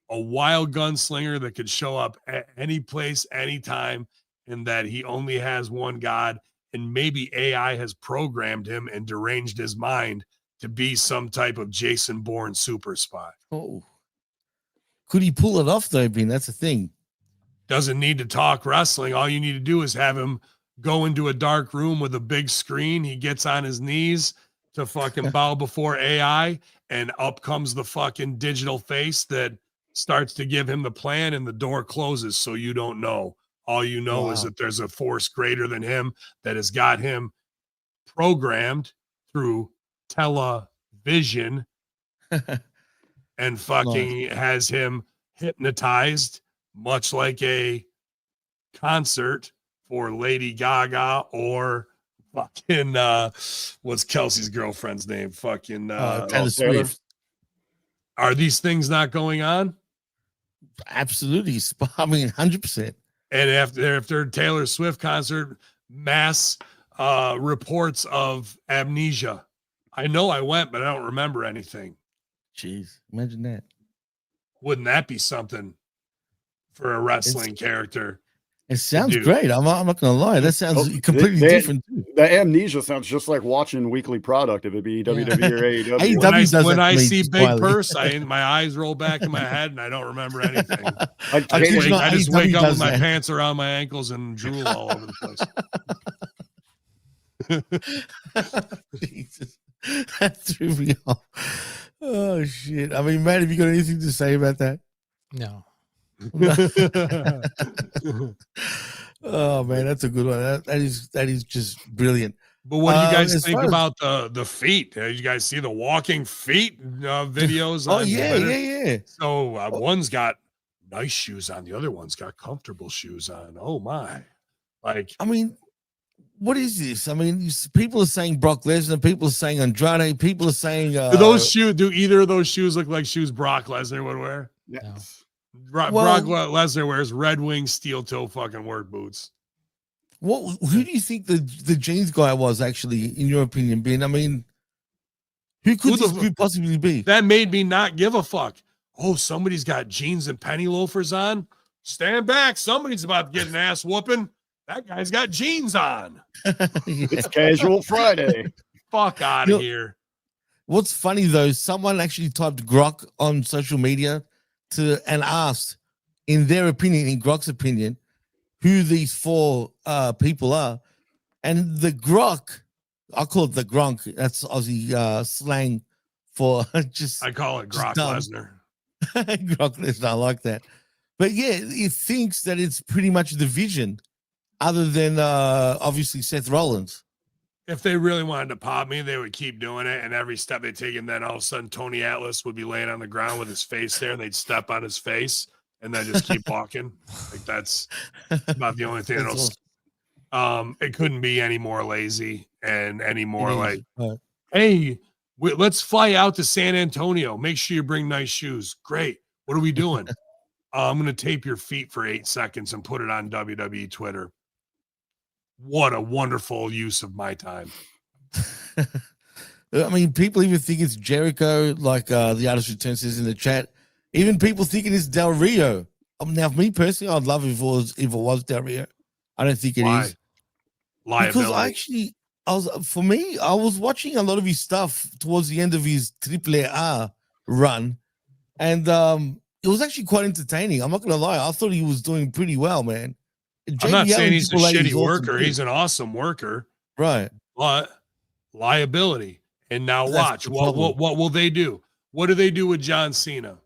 a wild gunslinger that could show up at any place, anytime, and that he only has one God. And maybe AI has programmed him and deranged his mind to be some type of Jason Bourne super spy. Oh, could he pull it off though, Ben? That's the thing. Doesn't need to talk wrestling. All you need to do is have him go into a dark room with a big screen. He gets on his knees to fucking bow before AI, and up comes the fucking digital face that starts to give him the plan, and the door closes so you don't know. All you know is that there's a force greater than him that has got him programmed through television and fucking has him hypnotized, much like a concert for Lady Gaga or fucking what's Kelsey's girlfriend's name? Fucking Taylor Swift. Are these things not going on? Absolutely. I mean, 100%. And after Taylor Swift concert, mass reports of amnesia. I know I went, but I don't remember anything. Jeez, imagine that. Wouldn't that be something for a wrestling character? It sounds Dude. great. I'm not gonna lie. That sounds completely different too. The amnesia sounds just like watching weekly product if it be WWE or AEW. AEW does When that I to me, see just Big quietly. Purse, my eyes roll back in my head and I don't remember anything. I I kid you not, I just AEW wake up does with my that. pants around my ankles and drool all over the place. Jesus, that threw me off. Oh shit! I mean, man, have you got anything to say about that? No. Oh man, that's a good one. That is just brilliant. But what do you guys as think far as- about the feet? You guys see the walking feet videos? Oh on yeah, Twitter? yeah. So one's got nice shoes on, the other one's got comfortable shoes on. Oh my! Like, I mean, what is this? I mean, people are saying Brock Lesnar, people are saying Andrade, people are saying do either of those shoes look like shoes Brock Lesnar would wear? Yes. Brock Lesnar wears Red Wing steel toe fucking work boots. Who do you think the jeans guy was actually, in your opinion, Ben? I mean, who could this possibly be? That made me not give a fuck. Oh, somebody's got jeans and penny loafers on. Stand back. Somebody's about to get an ass whooping. That guy's got jeans on. It's casual Friday. Fuck out of here. What's funny though, someone actually typed Grok on social media and asked, in their opinion, in Grok's opinion, who these four people are. And the Grok, I call it the Gronk. That's Aussie slang for just. I call it Grok Lesnar. Grok Lesnar, I like that. But yeah, it thinks that it's pretty much the Vision, other than obviously Seth Rollins. If they really wanted to pop me, they would keep doing it. And every step they take, and then all of a sudden Tony Atlas would be laying on the ground with his face there, and they'd step on his face and then just keep walking. Like that's about the only thing that'll. It couldn't be any more lazy and any more like, hey, let's fly out to San Antonio. Make sure you bring nice shoes. Great. What are we doing? I'm going to tape your feet for 8 seconds and put it on WWE Twitter. What a wonderful use of my time. I mean, people even think it's Jericho, like the artist return says in the chat. Even people thinking it's Del Rio. Now, me personally, I'd love if it was Del Rio. I don't think it is. Liability. Because I was watching a lot of his stuff towards the end of his AAA run, and it was actually quite entertaining. I'm not gonna lie. I thought he was doing pretty well, man. I'm not saying he's a shitty worker. He's an awesome worker. Right. But liability. And now watch. What will they do? What do they do with John Cena?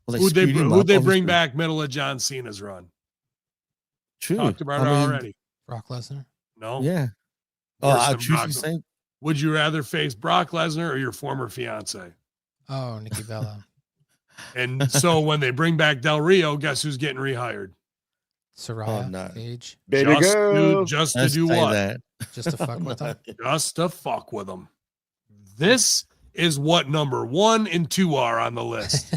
Well, who'd they bring back middle of John Cena's run? True. Talked about it already. Brock Lesnar? No. Yeah. I choose the same. Would you rather face Brock Lesnar or your former fiance? Oh, Nikki Bella. And so when they bring back Del Rio, guess who's getting rehired? Soraya, Paige. Just to do what? That. Just to fuck with them. Just to fuck with them. This is what number 1 and 2 are on the list.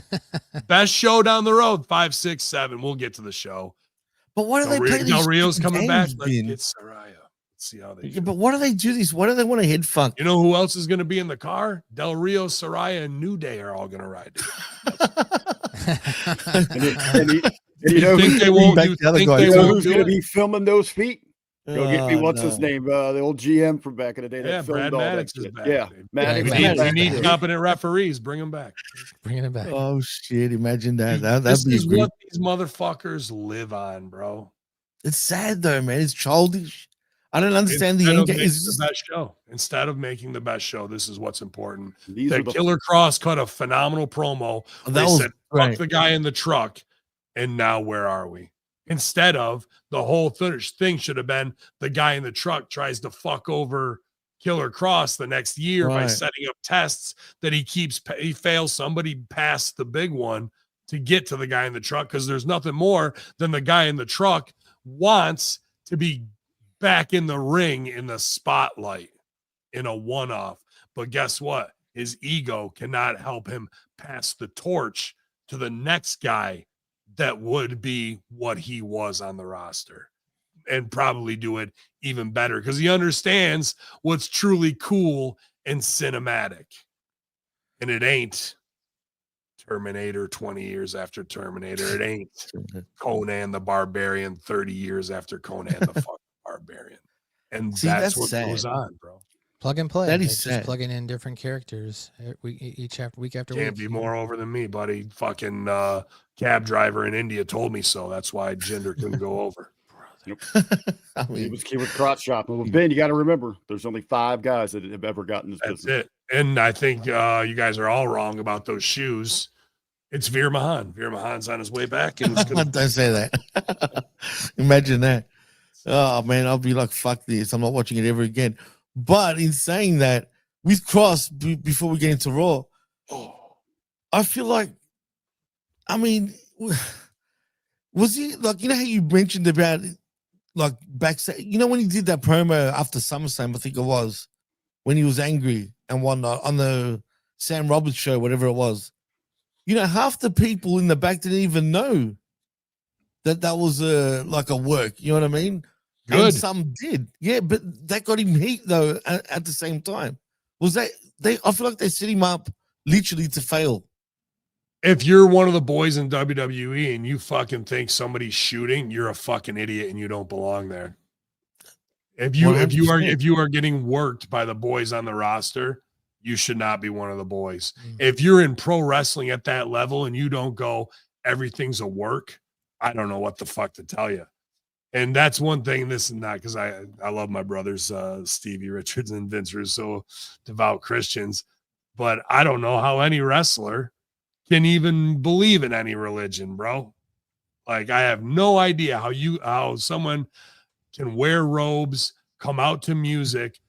Best show down the road, 5, 6, 7. We'll get to the show. But why do they play Del these Rio's coming back? games, Let's Ben? get Soraya. Let's see how they do. But why do they do this? Why do they want to head fuck? You know who else is going to be in the car? Del Rio, Soraya, and New Day are all going to ride. And you know think they won't? You think they won't who's going to be filming those feet? Go get me. What's his no. name? The old GM from back in the day. Yeah, That Brad filmed all that Maddox is shit. back. Yeah, Maddox. We need competent referees. Bring them back. Bringing it back. Oh shit! Imagine that. That'd This be is great. what these motherfuckers live on, bro. It's sad though, man. It's childish. I don't understand Instead of the making end. the best show. Instead of making the best show, this is what's important. These That are the Killer Cross cut a phenomenal promo. That They was said, great. fuck the guy in the truck. And now where are we? Instead of the whole thing should have been the guy in the truck tries to fuck over Killer Cross the next year by Right. setting up tests that he fails somebody past the big one to get to the guy in the truck, because there's nothing more than the guy in the truck wants to be back in the ring in the spotlight in a one-off. But guess what? His ego cannot help him pass the torch to the next guy that would be what he was on the roster, and probably do it even better because he understands what's truly cool and cinematic. And it ain't Terminator 20 years after Terminator. It ain't Conan the Barbarian 30 years after Conan the fucking Barbarian. And See, that's that's what sad. goes on, bro. Plug and play. That They're is just sad. plugging in different characters week after week. Can't be more over than me, buddy. Fucking cab driver in India told me so. That's why Jinder couldn't go over. I He mean, was key with crotch shopping. Well, Ben, you got to remember, there's only 5 guys that have ever gotten this That's business. it. And I think you guys are all wrong about those shoes. It's Veer Mahan. Veer Mahan's on his way back. And it's gonna don't say that. Imagine that. Oh man, I'll be like, fuck this. I'm not watching it ever again. But in saying that, with Cross, before we get into Raw, I feel like, I mean, was he like, you know how you mentioned about like backstage, you know, when he did that promo after SummerSlam, I think it was, when he was angry and whatnot on the Sam Roberts show, whatever it was, you know, half the people in the back didn't even know that was like a work, you know what I mean? Good. And some did, yeah, but that got him heat though at the same time. Was that I feel like they set him up literally to fail. If you're one of the boys in WWE and you fucking think somebody's shooting, you're a fucking idiot and you don't belong there. If you 100%. are getting worked by the boys on the roster, you should not be one of the boys. If you're in pro wrestling at that level and you don't go, everything's a work, I don't know what the fuck to tell you. And that's one thing. This is not because I love my brothers, Stevie Richards and Vince Russo, devout Christians, but I don't know how any wrestler can even believe in any religion, bro. Like, I have no idea how someone can wear robes, come out to music,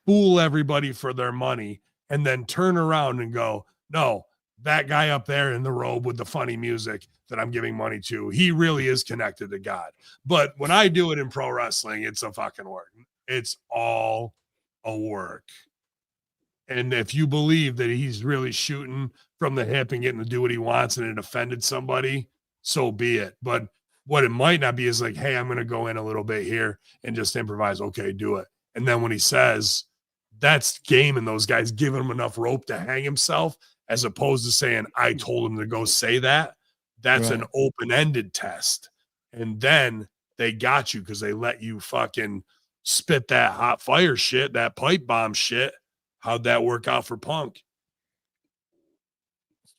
fool everybody for their money, and then turn around and go, no, that guy up there in the robe with the funny music that I'm giving money to, he really is connected to God. But when I do it in pro wrestling, it's a fucking work. It's all a work. And if you believe that he's really shooting from the hip and getting to do what he wants and it offended somebody, so be it. But what it might not be is like, hey, I'm going to go in a little bit here and just improvise. Okay, do it. And then when he says, that's gaming those guys, giving him enough rope to hang himself, as opposed to saying, I told him to go say that. That's Right. an open-ended test. And then they got you because they let you fucking spit that hot fire shit, that pipe bomb shit. How'd that work out for Punk?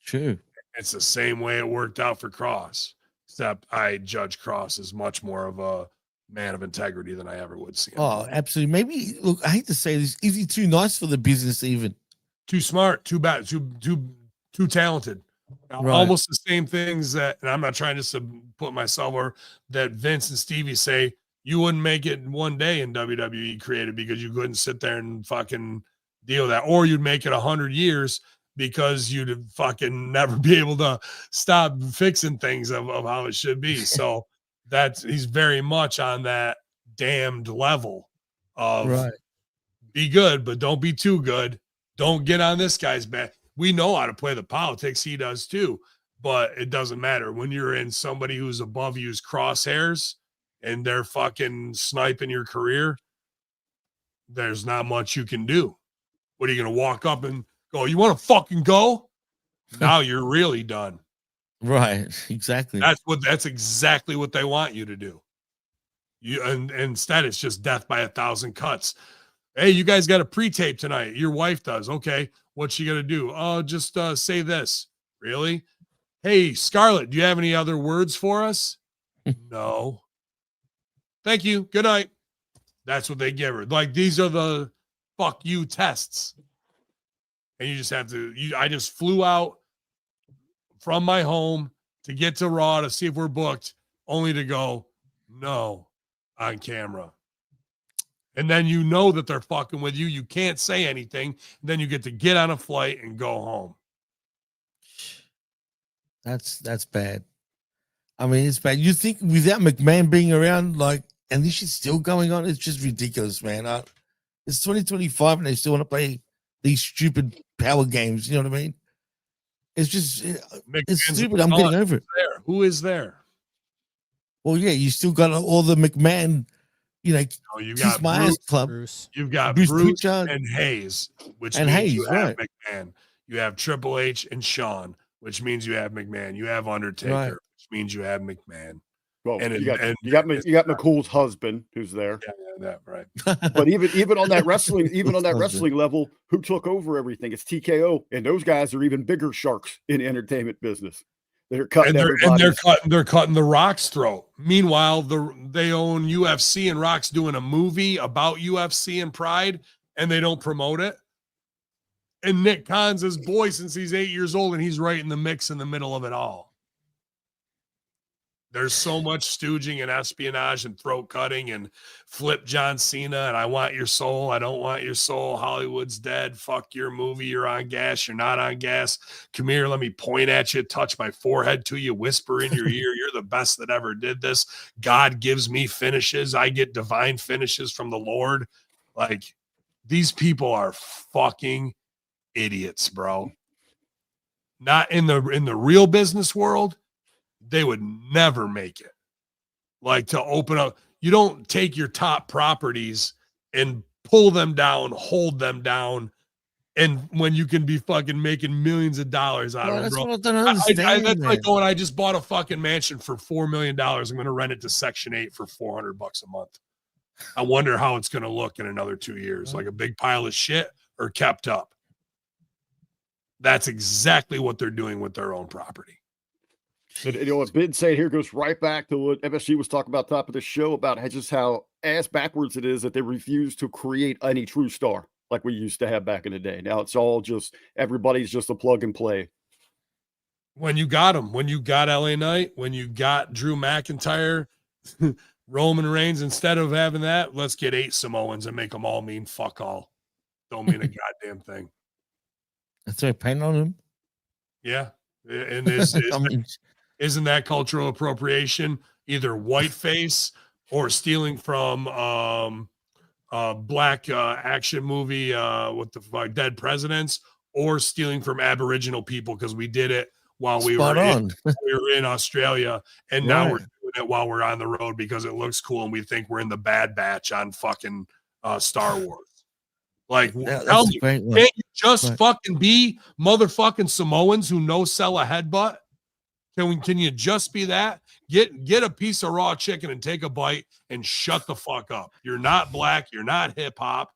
True. It's the same way it worked out for Cross, except I judge Cross as much more of a man of integrity than I ever would see him. Oh, absolutely. Maybe, look, I hate to say this, is he too nice for the business even? Too smart, too bad, too talented. Right. Almost the same things that, and I'm not trying to put myself or that Vince and Stevie say you wouldn't make it in one day in WWE created because you couldn't sit there and fucking deal with that, or you'd make it 100 years because you'd fucking never be able to stop fixing things of how it should be. So he's very much on that damned level of Right. be good, but don't be too good. Don't get on this guy's back. We know how to play the politics. He does too, but it doesn't matter when you're in somebody who's above you's crosshairs and they're fucking sniping your career. There's not much you can do. What are you going to walk up and go, you want to fucking go? Now you're really done. Right. Exactly. That's exactly what they want you to do. And instead it's just death by 1,000 cuts. Hey, you guys got a pre-tape tonight. Your wife does. Okay. What's she going to do? Oh, just say this. Really? Hey, Scarlett, do you have any other words for us? No. Thank you. Good night. That's what they give her. Like, these are the fuck you tests. And you just have to, I just flew out from my home to get to Raw to see if we're booked, only to go, no, on camera. And then you know that they're fucking with you. You can't say anything. Then you get to get on a flight and go home. That's bad. I mean, it's bad. You think without McMahon being around, like, and this is still going on, it's just ridiculous, man. It's 2025 and they still want to play these stupid power games. You know what I mean? It's just, it's stupid. I'm getting over it. There. Who is there? Well, yeah, you still got all the McMahon, you know, you Kiss got My Bruce, Ass Club. Bruce. You've got Bruce Bruce Pritchard and Hayes, which and means Hayes, you have right. McMahon. You have Triple H and Shawn, which means you have McMahon. You have Undertaker, Right. which means you have McMahon. Well, And you got McCool's husband who's there. Yeah, right. But even on that wrestling level, who took over everything? It's TKO, and those guys are even bigger sharks in the entertainment business. They're cutting they're cutting the Rock's throat. Meanwhile, they own UFC, and Rock's doing a movie about UFC and Pride, and they don't promote it. And Nick Khan's his boy since he's 8 years old, and he's right in the mix in the middle of it all. There's so much stooging and espionage and throat cutting and flip John Cena and I want your soul. I don't want your soul. Hollywood's dead. Fuck your movie. You're on gas. You're not on gas. Come here. Let me point at you, touch my forehead to you, whisper in your ear. You're the best that ever did this. God gives me finishes. I get divine finishes from the Lord. Like, these people are fucking idiots, bro. Not in the real business world. They would never make it. Like, to open up, you don't take your top properties and pull them down, hold them down, and when you can be fucking making millions of dollars out of it, bro. What I don't understand, that's like man. going, I just bought a fucking mansion for $4 million. I'm going to rent it to Section 8 for $400 a month. I wonder how it's going to look in another 2 years, like a big pile of shit or kept up. That's exactly what they're doing with their own property. And, what Ben's saying here goes right back to what MSG was talking about top of the show about just how ass backwards it is that they refuse to create any true star like we used to have back in the day. Now it's all just, everybody's just a plug and play. When you got them, when you got LA Knight, when you got Drew McIntyre, Roman Reigns, instead of having that, let's get 8 Samoans and make them all mean fuck all. Don't mean a goddamn thing. That's right, paint on him. Yeah. And isn't that cultural appropriation? Either whiteface or stealing from black action movie with the dead presidents, or stealing from Aboriginal people, because we did it while we were in Australia, and now we're doing it while we're on the road because it looks cool and we think we're in the Bad Batch on fucking Star Wars. Like, tell me, can't you just fucking be motherfucking Samoans who sell a headbutt? Can you just be that? Get a piece of raw chicken and take a bite and shut the fuck up. You're not black. You're not hip hop.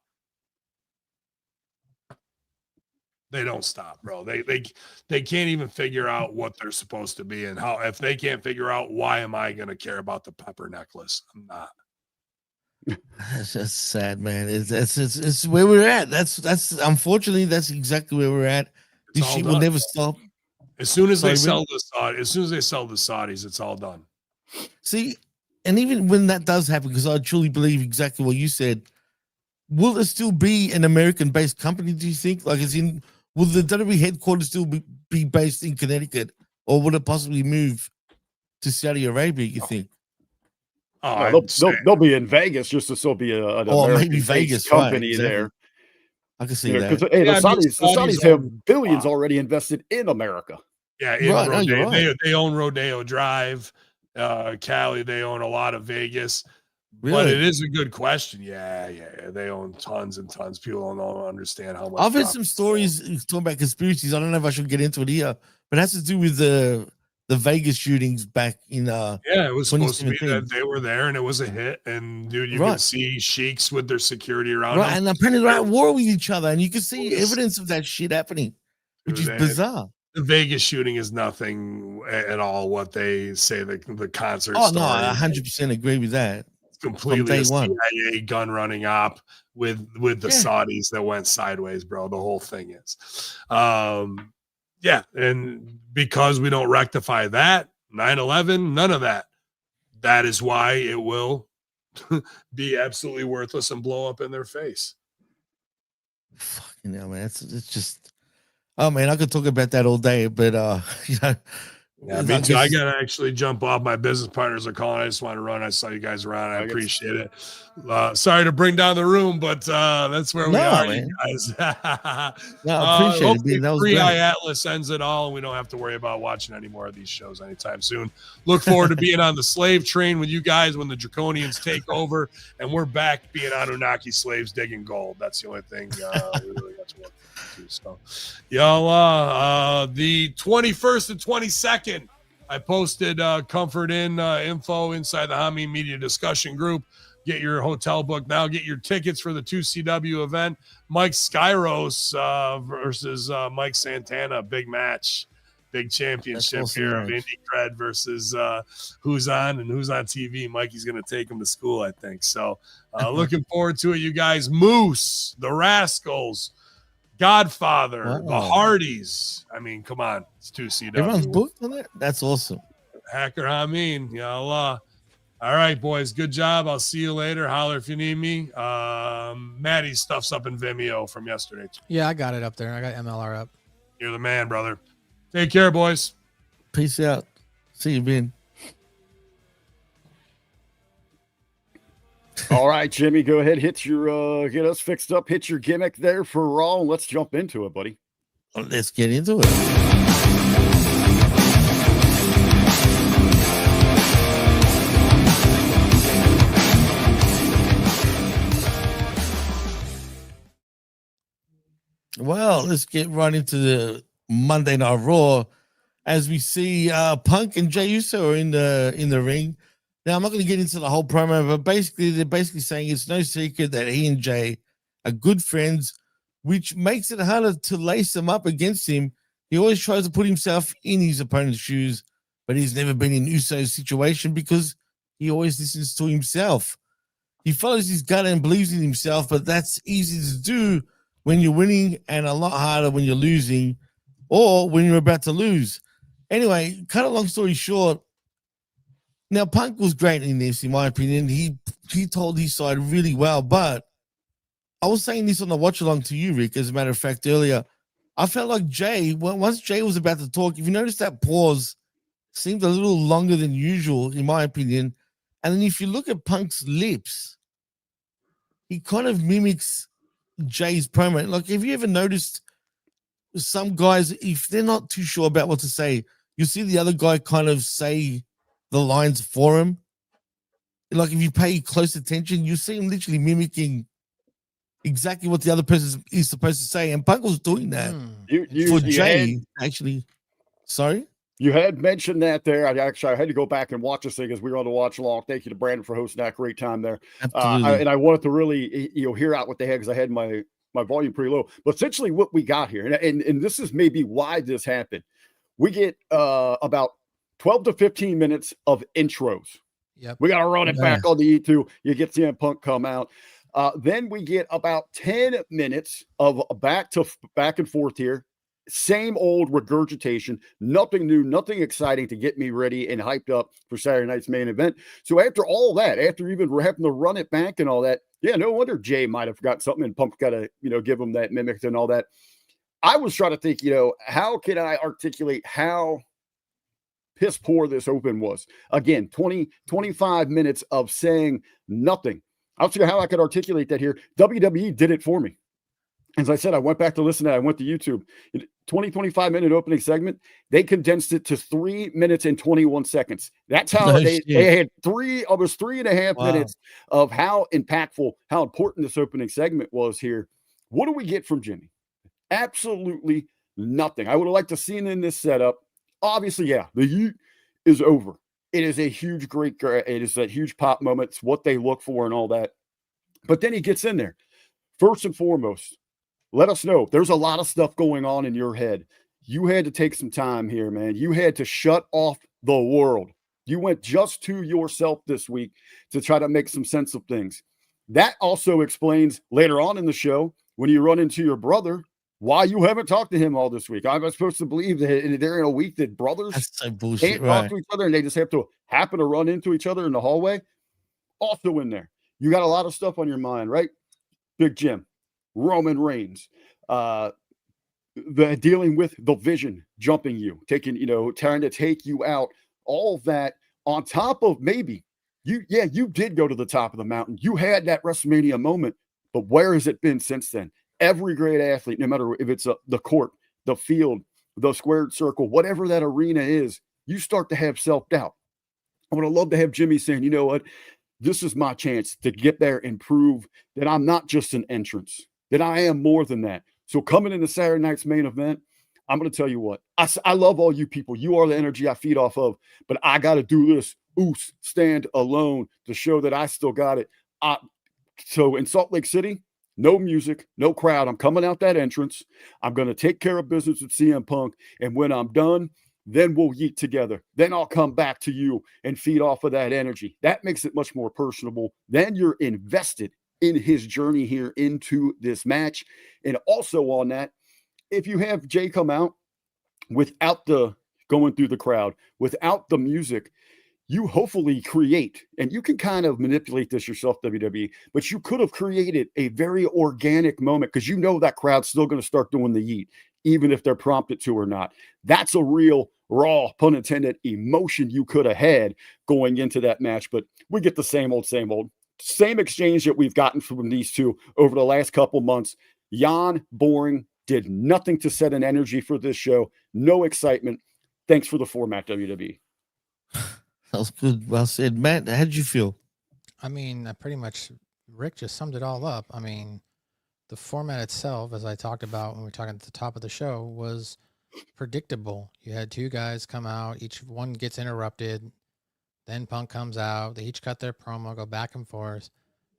They don't stop, bro. They can't even figure out what they're supposed to be, and how. If they can't figure out, why am I going to care about the pepper necklace? I'm not. That's just sad, man. It's where we're at. That's unfortunately that's exactly where we're at. This shit will never stop. As soon as they sell the Saudis, it's all done. See, and even when that does happen, because I truly believe exactly what you said, will there still be an American-based company, do you think? Like, will the WWE headquarters still be based in Connecticut, or will it possibly move to Saudi Arabia, you think? Oh, they'll be in Vegas, just to still be an American Vegas company exactly. there. I can see that. Hey, the Saudis have billions already invested in America. Yeah, they own Rodeo Drive, Cali. They own a lot of Vegas. Really? But it is a good question. Yeah. They own tons and tons. People don't understand how much. I've heard some stories talking about conspiracies. I don't know if I should get into it here, but it has to do with the Vegas shootings back in it was supposed to be that they were there and it was a hit, and dude, you can see sheiks with their security around them. And apparently they're at war with each other, and you can see evidence of that shit happening, which is bizarre. The Vegas shooting is nothing at all what they say the concert. Oh no, I 100% agree with that. It's completely a CIA gun running op with the Saudis that went sideways, bro. The whole thing is. Yeah, and because we don't rectify that, 9/11, none of that. That is why it will be absolutely worthless and blow up in their face. Fucking hell, man. It's just, oh man, I could talk about that all day, but Yeah, me too. I gotta actually jump off. My business partners are calling. I just want to run. I saw you guys around. I appreciate it. Sorry to bring down the room, but that's where we are, you guys. No, I appreciate it. That was Free great. Eye Atlas ends it all, and we don't have to worry about watching any more of these shows anytime soon. Look forward to being on the slave train with you guys when the Draconians take over, and we're back being Anunnaki slaves digging gold. That's the only thing we really got. much work for me too. So, y'all, the 21st and 22nd, I posted Comfort Inn info inside the Hami Media discussion group. Get your hotel book now. Get your tickets for the 2CW event. Mike Skyros versus Mike Santana. Big match. Big championship awesome here of match. Indie Cred versus who's on and who's on TV. Mikey's going to take him to school, I think. So looking forward to it, you guys. Moose, the Rascals, Godfather, the Hardys. I mean, come on. It's 2CW. Everyone's booked on it? That's awesome. Hacker Hameen. Ya Allah. All right, boys. Good job. I'll see you later. Holler if you need me. Maddie's stuff's up in Vimeo from yesterday. Yeah, I got it up there. I got MLR up. You're the man, brother. Take care, boys. Peace out. See you, Ben. All right, Jimmy, go ahead. Hit your get us fixed up. Hit your gimmick there for Raw, and let's jump into it, buddy. Well, let's get into it. Well, let's get right into the Monday Night Raw as we see Punk and Jey Uso are in the ring. Now, I'm not going to get into the whole promo, but basically, they're basically saying it's no secret that he and Jey are good friends, which makes it harder to lace them up against him. He always tries to put himself in his opponent's shoes, but he's never been in Uso's situation because he always listens to himself. He follows his gut and believes in himself, but that's easy to do when you're winning and a lot harder when you're losing or when you're about to lose. Anyway, cut a long story short, now Punk was great in this, in my opinion. He told his side really well, but I was saying this on the watch along to you, Rick, as a matter of fact, earlier. I felt like Jey, once Jey was about to talk, if you notice that pause seemed a little longer than usual, in my opinion. And then if you look at Punk's lips, he kind of mimics Jay's promo. Like, have you ever noticed some guys, if they're not too sure about what to say, you see the other guy kind of say the lines for him? Like, if you pay close attention, you see him literally mimicking exactly what the other person is supposed to say. And Punk was doing that for Jey, actually. Sorry? You had mentioned that there. I had to go back and watch this thing as we were on the watch along. Thank you to Brandon for hosting that. Great time there. And I wanted to really, hear out what they had because I had my volume pretty low. But essentially what we got here, and this is maybe why this happened. We get about 12 to 15 minutes of intros. Yep. We got to run it back on the E2. You get CM Punk come out. Then we get about 10 minutes of back and forth here. Same old regurgitation, nothing new, nothing exciting to get me ready and hyped up for Saturday night's main event. So after all that, after even having to run it back and all that, yeah, no wonder Jey might have got something and Punk got to, give him that mimic and all that. I was trying to think, how can I articulate how piss poor this open was? Again, 25 minutes of saying nothing. I'll see how I could articulate that here. WWE did it for me. As I said, I went back to listen to it. I went to YouTube. 25 minute opening segment. They condensed it to 3 minutes and 21 seconds. That's how they had almost 3.5 minutes of how impactful, how important this opening segment was here. What do we get from Jimmy? Absolutely nothing. I would have liked to seen in this setup. Obviously, the heat is over. It is a huge, it is that huge pop moment. It's what they look for and all that. But then he gets in there. First and foremost, let us know. There's a lot of stuff going on in your head. You had to take some time here, man. You had to shut off the world. You went just to yourself this week to try to make some sense of things. That also explains later on in the show, when you run into your brother, why you haven't talked to him all this week. I'm supposed to believe that they're in a week that brothers can't talk to each other and they just happen to run into each other in the hallway. Also in there, you got a lot of stuff on your mind, right? Big Jim, Roman Reigns, the dealing with the Vision jumping you, trying to take you out, all of that on top of maybe you did go to the top of the mountain. You had that WrestleMania moment, but where has it been since then? Every great athlete, no matter if it's the court, the field, the squared circle, whatever that arena is, you start to have self-doubt. I would have loved to have Jimmy saying, you know what, this is my chance to get there and prove that I'm not just an entrance, that I am more than that. So coming into Saturday night's main event, I'm going to tell you what, I love all you people. You are the energy I feed off of, but I got to do this. Stand alone to show that I still got it. So in Salt Lake City, no music, no crowd. I'm coming out that entrance. I'm going to take care of business with CM Punk. And when I'm done, then we'll yeet together. Then I'll come back to you and feed off of that energy. That makes it much more personable. Then you're invested in his journey here into this match. And also on that, if you have Jay come out without the going through the crowd, without the music, you hopefully create, and you can kind of manipulate this yourself, WWE, but you could have created a very organic moment because you know that crowd's still going to start doing the yeet, even if they're prompted to or not. That's a real raw, pun intended, emotion you could have had going into that match, but we get the same old exchange that we've gotten from these two over the last couple months. Jan, boring, did nothing to set an energy for this show. No excitement. Thanks for the format, WWE. That was good. Well said. Matt, how did you feel? I mean, pretty much Rick just summed it all up. I mean, the format itself, as I talked about when we were talking at the top of the show, was predictable. You had two guys come out, each one gets interrupted, then Punk comes out, they each cut their promo, go back and forth,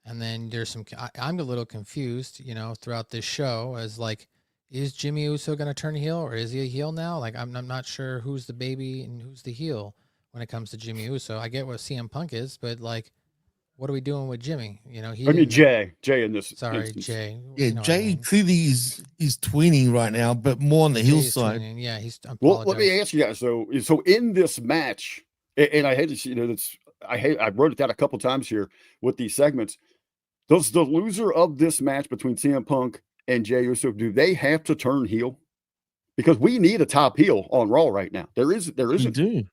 and then there's I'm a little confused, throughout this show as like, is Jimmy Uso going to turn heel or is he a heel now? Like, I'm not sure who's the baby and who's the heel when it comes to Jimmy Uso. I get what CM Punk is, but like, what are we doing with Jimmy? Jay in this. Sorry, instance. Jay. Yeah, Jay clearly he's tweening right now, but more on the heel side. Tweening. Yeah, he's. Well, let me ask you guys. So in this match, and I hate to, I wrote it down a couple times here with these segments. Does the loser of this match between CM Punk and Jey Uso, do they have to turn heel? Because we need a top heel on Raw right now. There isn't. We do.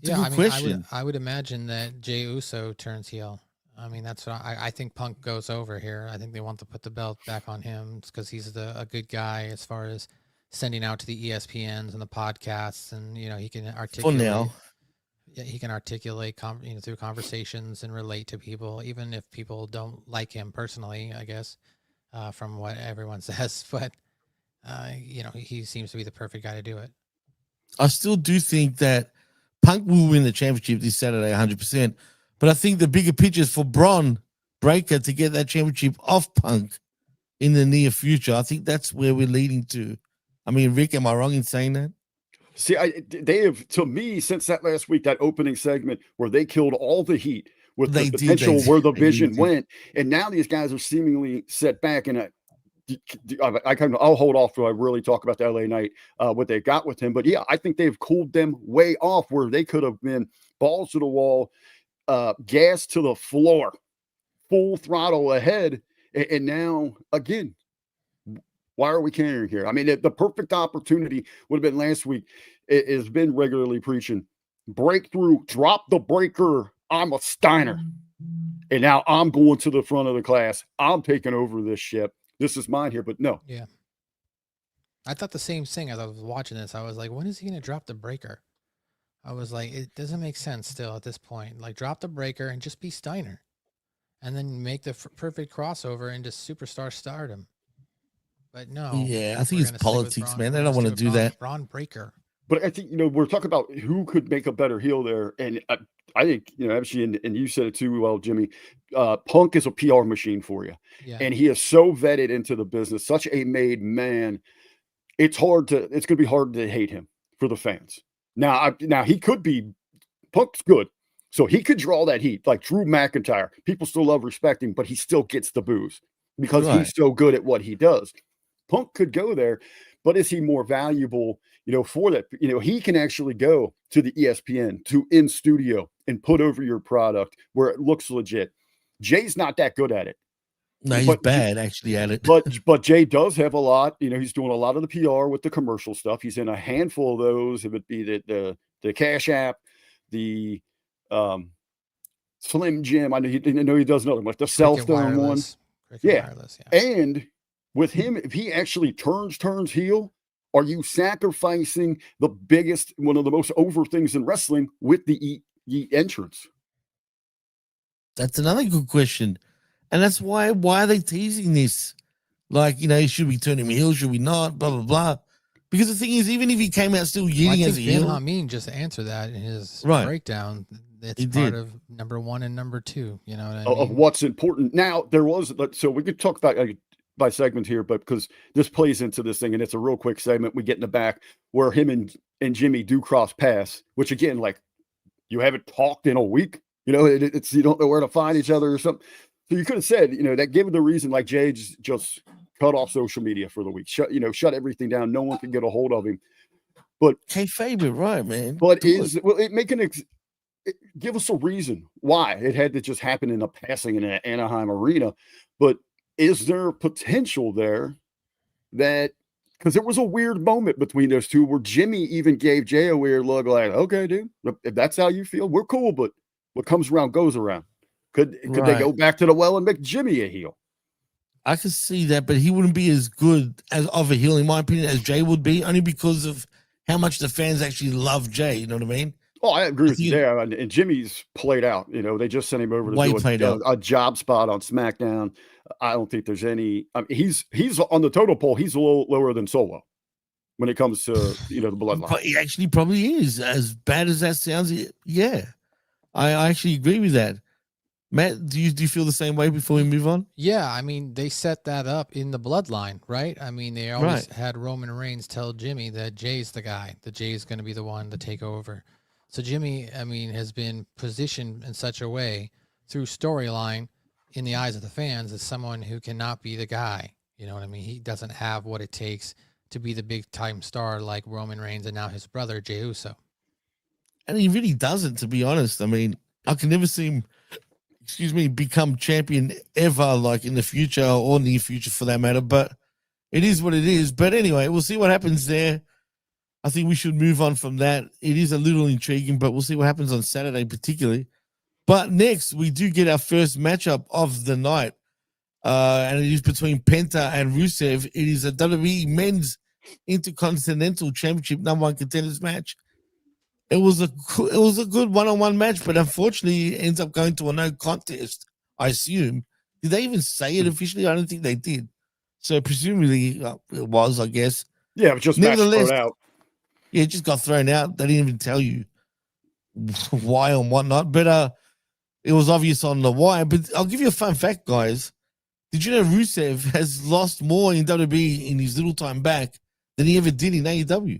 Yeah, I mean, I would imagine that Jey Uso turns heel. I mean, that's what I think. Punk goes over here. I think they want to put the belt back on him because he's a good guy as far as sending out to the ESPNs and the podcasts, and he can articulate. For now. Yeah, he can articulate through conversations and relate to people, even if people don't like him personally, I guess, from what everyone says. But he seems to be the perfect guy to do it. I still do think that Punk will win the championship this Saturday 100%. But I think the bigger picture is for Braun Breaker to get that championship off Punk in the near future. I think that's where we're leading to. I mean, Rick, am I wrong in saying that? See, they have, to me, since that last week, that opening segment where they killed all the heat with the potential where the vision went. And now these guys are seemingly set back. And I'll hold off till I really talk about the LA Knight, what they got with him. But yeah, I think they've cooled them way off where they could have been balls to the wall, gas to the floor, full throttle ahead. And now, again, why are we caring here? I mean, the perfect opportunity would have been last week. It has been regularly preaching. Breakthrough, drop the breaker. I'm a Steiner. And now I'm going to the front of the class. I'm taking over this ship. This is mine here, but no. Yeah. I thought the same thing as I was watching this. I was like, when is he going to drop the breaker? I was like, it doesn't make sense still at this point. Like, drop the breaker and just be Steiner. And then make the perfect crossover into superstar stardom. But no. Yeah, I think it's politics, man. They don't want to do that. Braun Breaker. But I think, we're talking about who could make a better heel there. And I think, actually, and you said it too well, Jimmy, Punk is a PR machine for you. Yeah. And he is so vetted into the business, such a made man. It's going to be hard to hate him for the fans. Now he could be, Punk's good. So he could draw that heat like Drew McIntyre. People still love respecting, but he still gets the boos because he's so good at what he does. Punk could go there, but is he more valuable, for that? He can actually go to the ESPN, to in studio and put over your product where it looks legit. Jay's not that good at it. No, he's bad actually at it. But Jay does have a lot. He's doing a lot of the PR with the commercial stuff. He's in a handful of those. It would be the Cash App, the Slim Jim. I know he does another one, the cell phone one. Yeah. And with him, if he actually turns heel, are you sacrificing one of the most over things in wrestling with the entrance? That's another good question. And that's why are they teasing this? Like, should we turn him heel? Should we not? Blah, blah, blah. Because the thing is, even if he came out still Well, I yelling think as a Ben heel, Hameen just answered that in his Right. breakdown. It's He part did. of number 1 and number 2. You know what I of mean? what's important. Now, there was, so we could talk about by segment here, but because this plays into this thing, and it's a real quick segment, we get in the back where him and Jimmy do cross paths, which again, like, you haven't talked in a week, it's you don't know where to find each other or something. So you could have said, that given the reason, like, Jay just cut off social media for the week, shut everything down. No one can get a hold of him. But kayfabe it, right, man. But Do it. give us a reason why it had to just happen in a passing in an Anaheim arena. But is there potential there that, because there was a weird moment between those two where Jimmy even gave Jay a weird look, like, okay, dude, if that's how you feel, we're cool, but what comes around goes around. Could they go back to the well and make Jimmy a heel? I could see that, but he wouldn't be as good as of a heel, in my opinion, as Jay would be, only because of how much the fans actually love Jay. You know what I mean? Oh, I agree with you there. And Jimmy's played out. They just sent him over to do a job spot on SmackDown. I don't think there's any. I mean, he's on the total poll. He's a little lower than Solo when it comes to the bloodline. He actually probably is. As bad as that sounds, yeah, I actually agree with that. Matt, do you feel the same way before we move on? Yeah, I mean, they set that up in the bloodline, right? I mean, they always had Roman Reigns tell Jimmy that Jay's the guy, that Jay's going to be the one to take over. So Jimmy, I mean, has been positioned in such a way through storyline in the eyes of the fans as someone who cannot be the guy. You know what I mean? He doesn't have what it takes to be the big time star like Roman Reigns and now his brother, Jey Uso. And he really doesn't, to be honest. I mean, I can never see him, become champion ever, like in the future or near future for that matter. But it is what it is. But anyway, we'll see what happens there. I think we should move on from that. It is a little intriguing, but we'll see what happens on Saturday particularly. But next, we do get our first matchup of the night. And it is between Penta and Rusev. It is a WWE Men's Intercontinental Championship #1 contenders match. It was a good one-on-one match, but unfortunately, it ends up going to a no contest, I assume. Did they even say it officially? I don't think they did. So presumably it was, I guess. Yeah, but just match thrown out. Yeah, it just got thrown out. They didn't even tell you why and whatnot. But it was obvious on the why. But I'll give you a fun fact, guys. Did you know Rusev has lost more in WWE in his little time back than he ever did in AEW?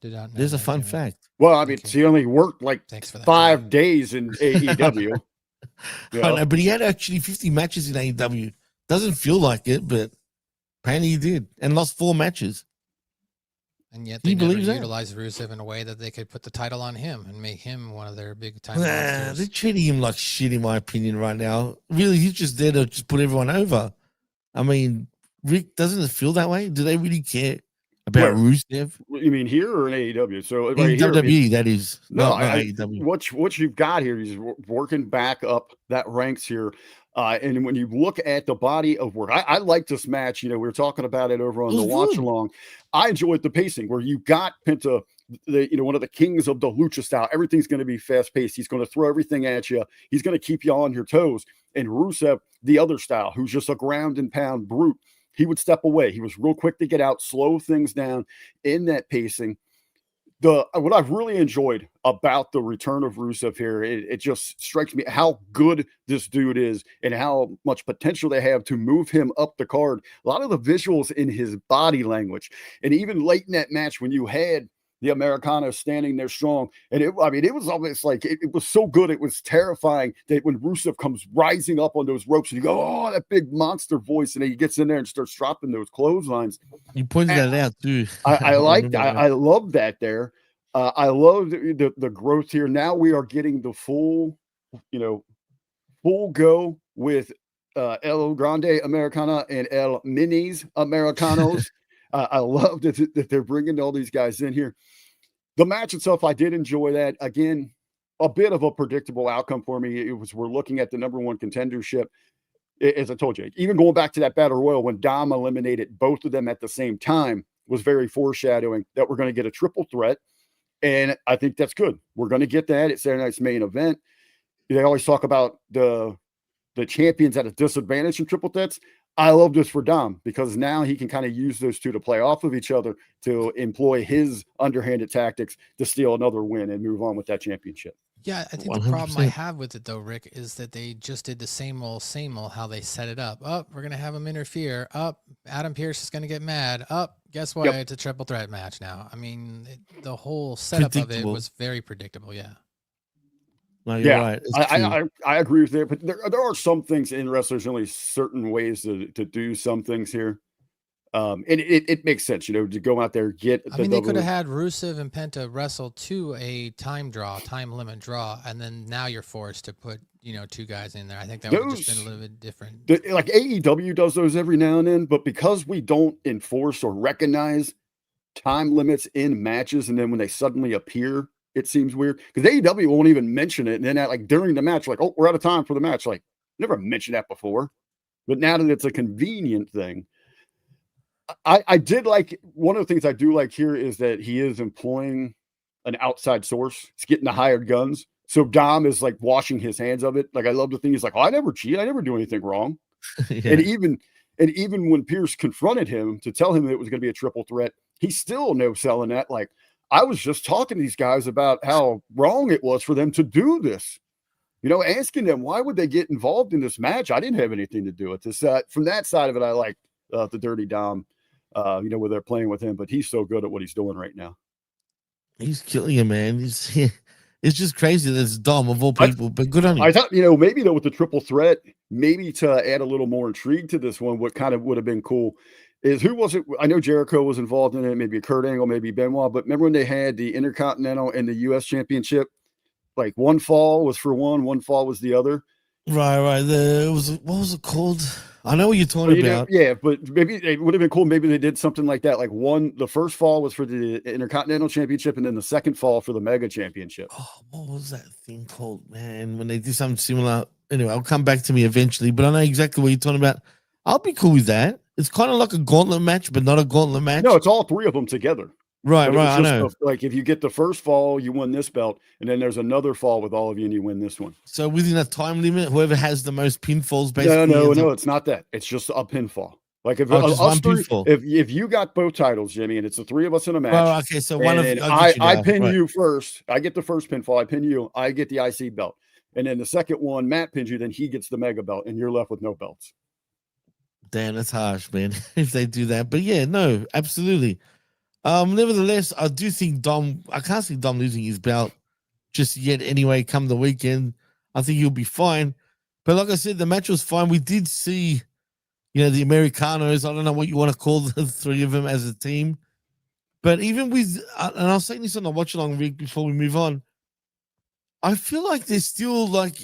There's a fun fact. Well, I mean, he only worked like 5 days in AEW. I know, but he had actually 50 matches in AEW. Doesn't feel like it, but apparently he did, and lost 4 matches. And yet they never utilized Rusev in a way that they could put the title on him and make him one of their big time monsters. They're treating him like shit, in my opinion, right now. Really, he's just there to just put everyone over. I mean, Rick, doesn't it feel that way? Do they really care about Rusev? You mean here or in AEW? So in WWE, that is. No, not AEW. What you've got here is working back up that ranks here. And when you look at the body of work, I like this match. We were talking about it over on the watch along. I enjoyed the pacing where you got Penta, one of the kings of the lucha style. Everything's going to be fast paced. He's going to throw everything at you. He's going to keep you on your toes. And Rusev, the other style, who's just a ground and pound brute, he would step away. He was real quick to get out, slow things down in that pacing. What I've really enjoyed about the return of Rusev here, it just strikes me how good this dude is and how much potential they have to move him up the card. A lot of the visuals in his body language, and even late in that match when you had the Americanos standing there strong, and it was almost like it was so good, it was terrifying that when Rusev comes rising up on those ropes, and you go, oh, that big monster voice, and then he gets in there and starts dropping those clotheslines. You pointed that out too. I love that there. I love the growth here. Now we are getting the full go with El Grande Americana and El Minis Americanos. I love that they're bringing all these guys in here. The match itself, I did enjoy that. Again, a bit of a predictable outcome for me. We're looking at the #1 contendership. As I told you, even going back to that Battle Royal when Dom eliminated both of them at the same time was very foreshadowing that we're going to get a triple threat. And I think that's good. We're going to get that at Saturday night's main event. They always talk about the champions at a disadvantage in triple threats. I love this for Dom because now he can kind of use those two to play off of each other to employ his underhanded tactics to steal another win and move on with that championship. Yeah, I think the problem I 100%. have with it though, Rick, is that they just did the same old how they set it up. Up, we're gonna have him interfere. Up, Adam Pearce is gonna get mad. Up, guess what? Yep. It's a triple threat match now. I mean, the whole setup of it Predictable. was very predictable. Yeah. No, you're Yeah, right. It's true. I agree with that, but there are some things in wrestlers, only certain ways to do some things here. And it makes sense, to go out there, get I mean, they could have had Rusev and Penta wrestle to a time limit draw, and then now you're forced to put, two guys in there. I think that would have just been a little bit different. Like AEW does those every now and then, but because we don't enforce or recognize time limits in matches, and then when they suddenly appear, it seems weird because AEW won't even mention it. And then during the match, like, oh, we're out of time for the match. Like, never mentioned that before. But now that it's a convenient thing, I did like one of the things I do like here is that he is employing an outside source. He's getting the hired guns. So Dom is like washing his hands of it. Like, I love the thing. He's like, oh, I never cheat. I never do anything wrong. Yeah. And even when Pierce confronted him to tell him it was going to be a triple threat, he still no selling that. Like, I was just talking to these guys about how wrong it was for them to do this. Asking them, why would they get involved in this match? I didn't have anything to do with this. From that side of it, I like the Dirty Dom, where they're playing with him, but he's so good at what he's doing right now. He's killing him, man. It's just crazy that it's Dom of all people, but good on him. I thought, maybe though with the triple threat, maybe to add a little more intrigue to this one, what kind of would have been cool is who was it? I know Jericho was involved in it, maybe Kurt Angle, maybe Benoit, but remember when they had the Intercontinental and the US Championship? Like one fall was for one fall was the other. Right. What was it called? I know what you're talking about. Yeah, but maybe it would have been cool. Maybe they did something like that. Like the first fall was for the Intercontinental Championship, and then the second fall for the Mega Championship. Oh, what was that thing called, man? When they do something similar. Anyway, I'll come back to me eventually, but I know exactly what you're talking about. I'll be cool with that. It's kind of like a gauntlet match, but not a gauntlet match. No, it's all three of them together. Right. I know. Like if you get the first fall, you win this belt, and then there's another fall with all of you, and you win this one. So within a time limit, whoever has the most pinfalls, basically. No, it's not that. It's just a pinfall. Like if if you got both titles, Jimmy, and it's the three of us in a match. Oh, okay. So one of I pin you first. I get the first pinfall. I pin you. I get the IC belt, and then the second one, Matt pins you. Then he gets the Mega belt, and you're left with no belts. Damn, that's harsh, man. If they do that, but yeah, no, absolutely. Nevertheless, I do think I can't see Dom losing his belt just yet anyway. Come the weekend, I think he'll be fine. But like I said, the match was fine. We did see, the Americanos. I don't know what you want to call the three of them as a team. But even with, and I was saying this on the watch along week before we move on, I feel like they're still like,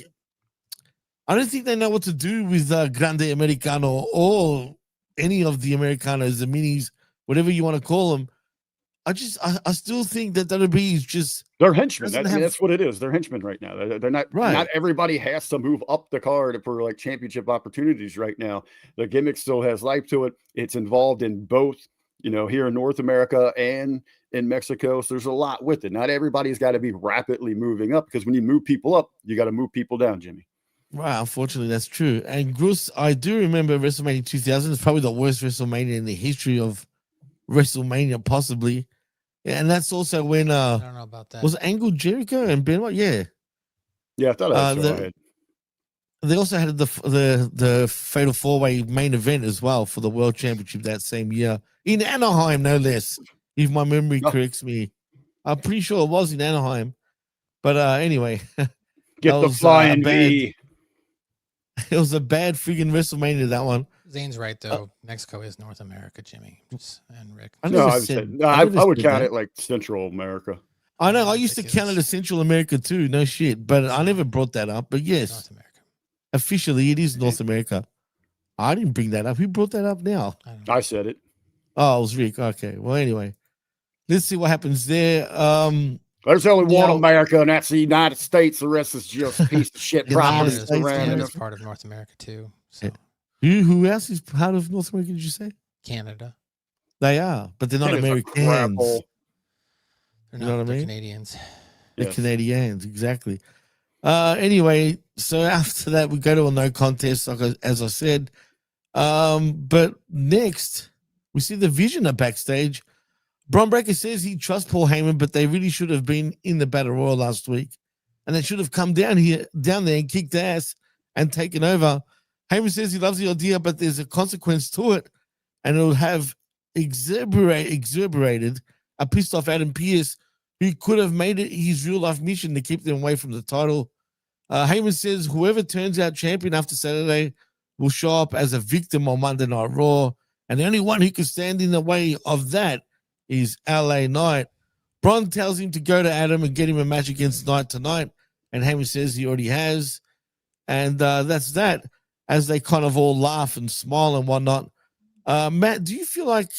I don't think they know what to do with Grande Americano or any of the Americanos, the minis, whatever you want to call them. I still think that WWE is just they're henchmen. That's what it is. They're henchmen right now. They're not right. Not everybody has to move up the card for like championship opportunities right now. The gimmick still has life to it. It's involved in both, here in North America and in Mexico. So there's a lot with it. Not everybody's got to be rapidly moving up because when you move people up, you got to move people down, Jimmy. Right, unfortunately, that's true. And Bruce, I do remember WrestleMania 2000 is probably the worst WrestleMania in the history of WrestleMania, possibly. Yeah, and that's also when I don't know about that. Was it Angle, Jericho, and Benoit? Yeah, I thought I saw it. They also had the Fatal 4-Way main event as well for the World Championship that same year in Anaheim, no less. If my memory corrects me, I'm pretty sure it was in Anaheim. But anyway, get the flying V. It was a bad freaking WrestleMania, that one. Zane's right, though. Mexico is North America, Jimmy and Rick. I would count it like Central America. I know. I used to count it as Central America, too. No shit. But I never brought that up. But yes, North America. Officially, it is North America. I didn't bring that up. Who brought that up now? I said it. Oh, it was Rick. Okay. Well, anyway, let's see what happens there. There's only one America, and that's the United States. The rest is just a piece of shit properties around. Canada's part of North America too. So who else is part of North America? Did you say Canada? They are, but they're not Americans. They're not. They're Canadians. They're Canadians, exactly. Anyway, so after that, we go to a no contest. Like as I said, But next, we see the Vision up backstage. Bron Breakker says he trusts Paul Heyman, but they really should have been in the Battle Royal last week. And they should have come down there and kicked ass and taken over. Heyman says he loves the idea, but there's a consequence to it. And it'll have exuberated a pissed off Adam Pearce, who could have made it his real life mission to keep them away from the title. Heyman says whoever turns out champion after Saturday will show up as a victim on Monday Night Raw. And the only one who can stand in the way of that is LA Knight. Bron tells him to go to Adam and get him a match against Knight tonight. And Heyman says he already has. And that's that, as they kind of all laugh and smile and whatnot. Matt, do you feel like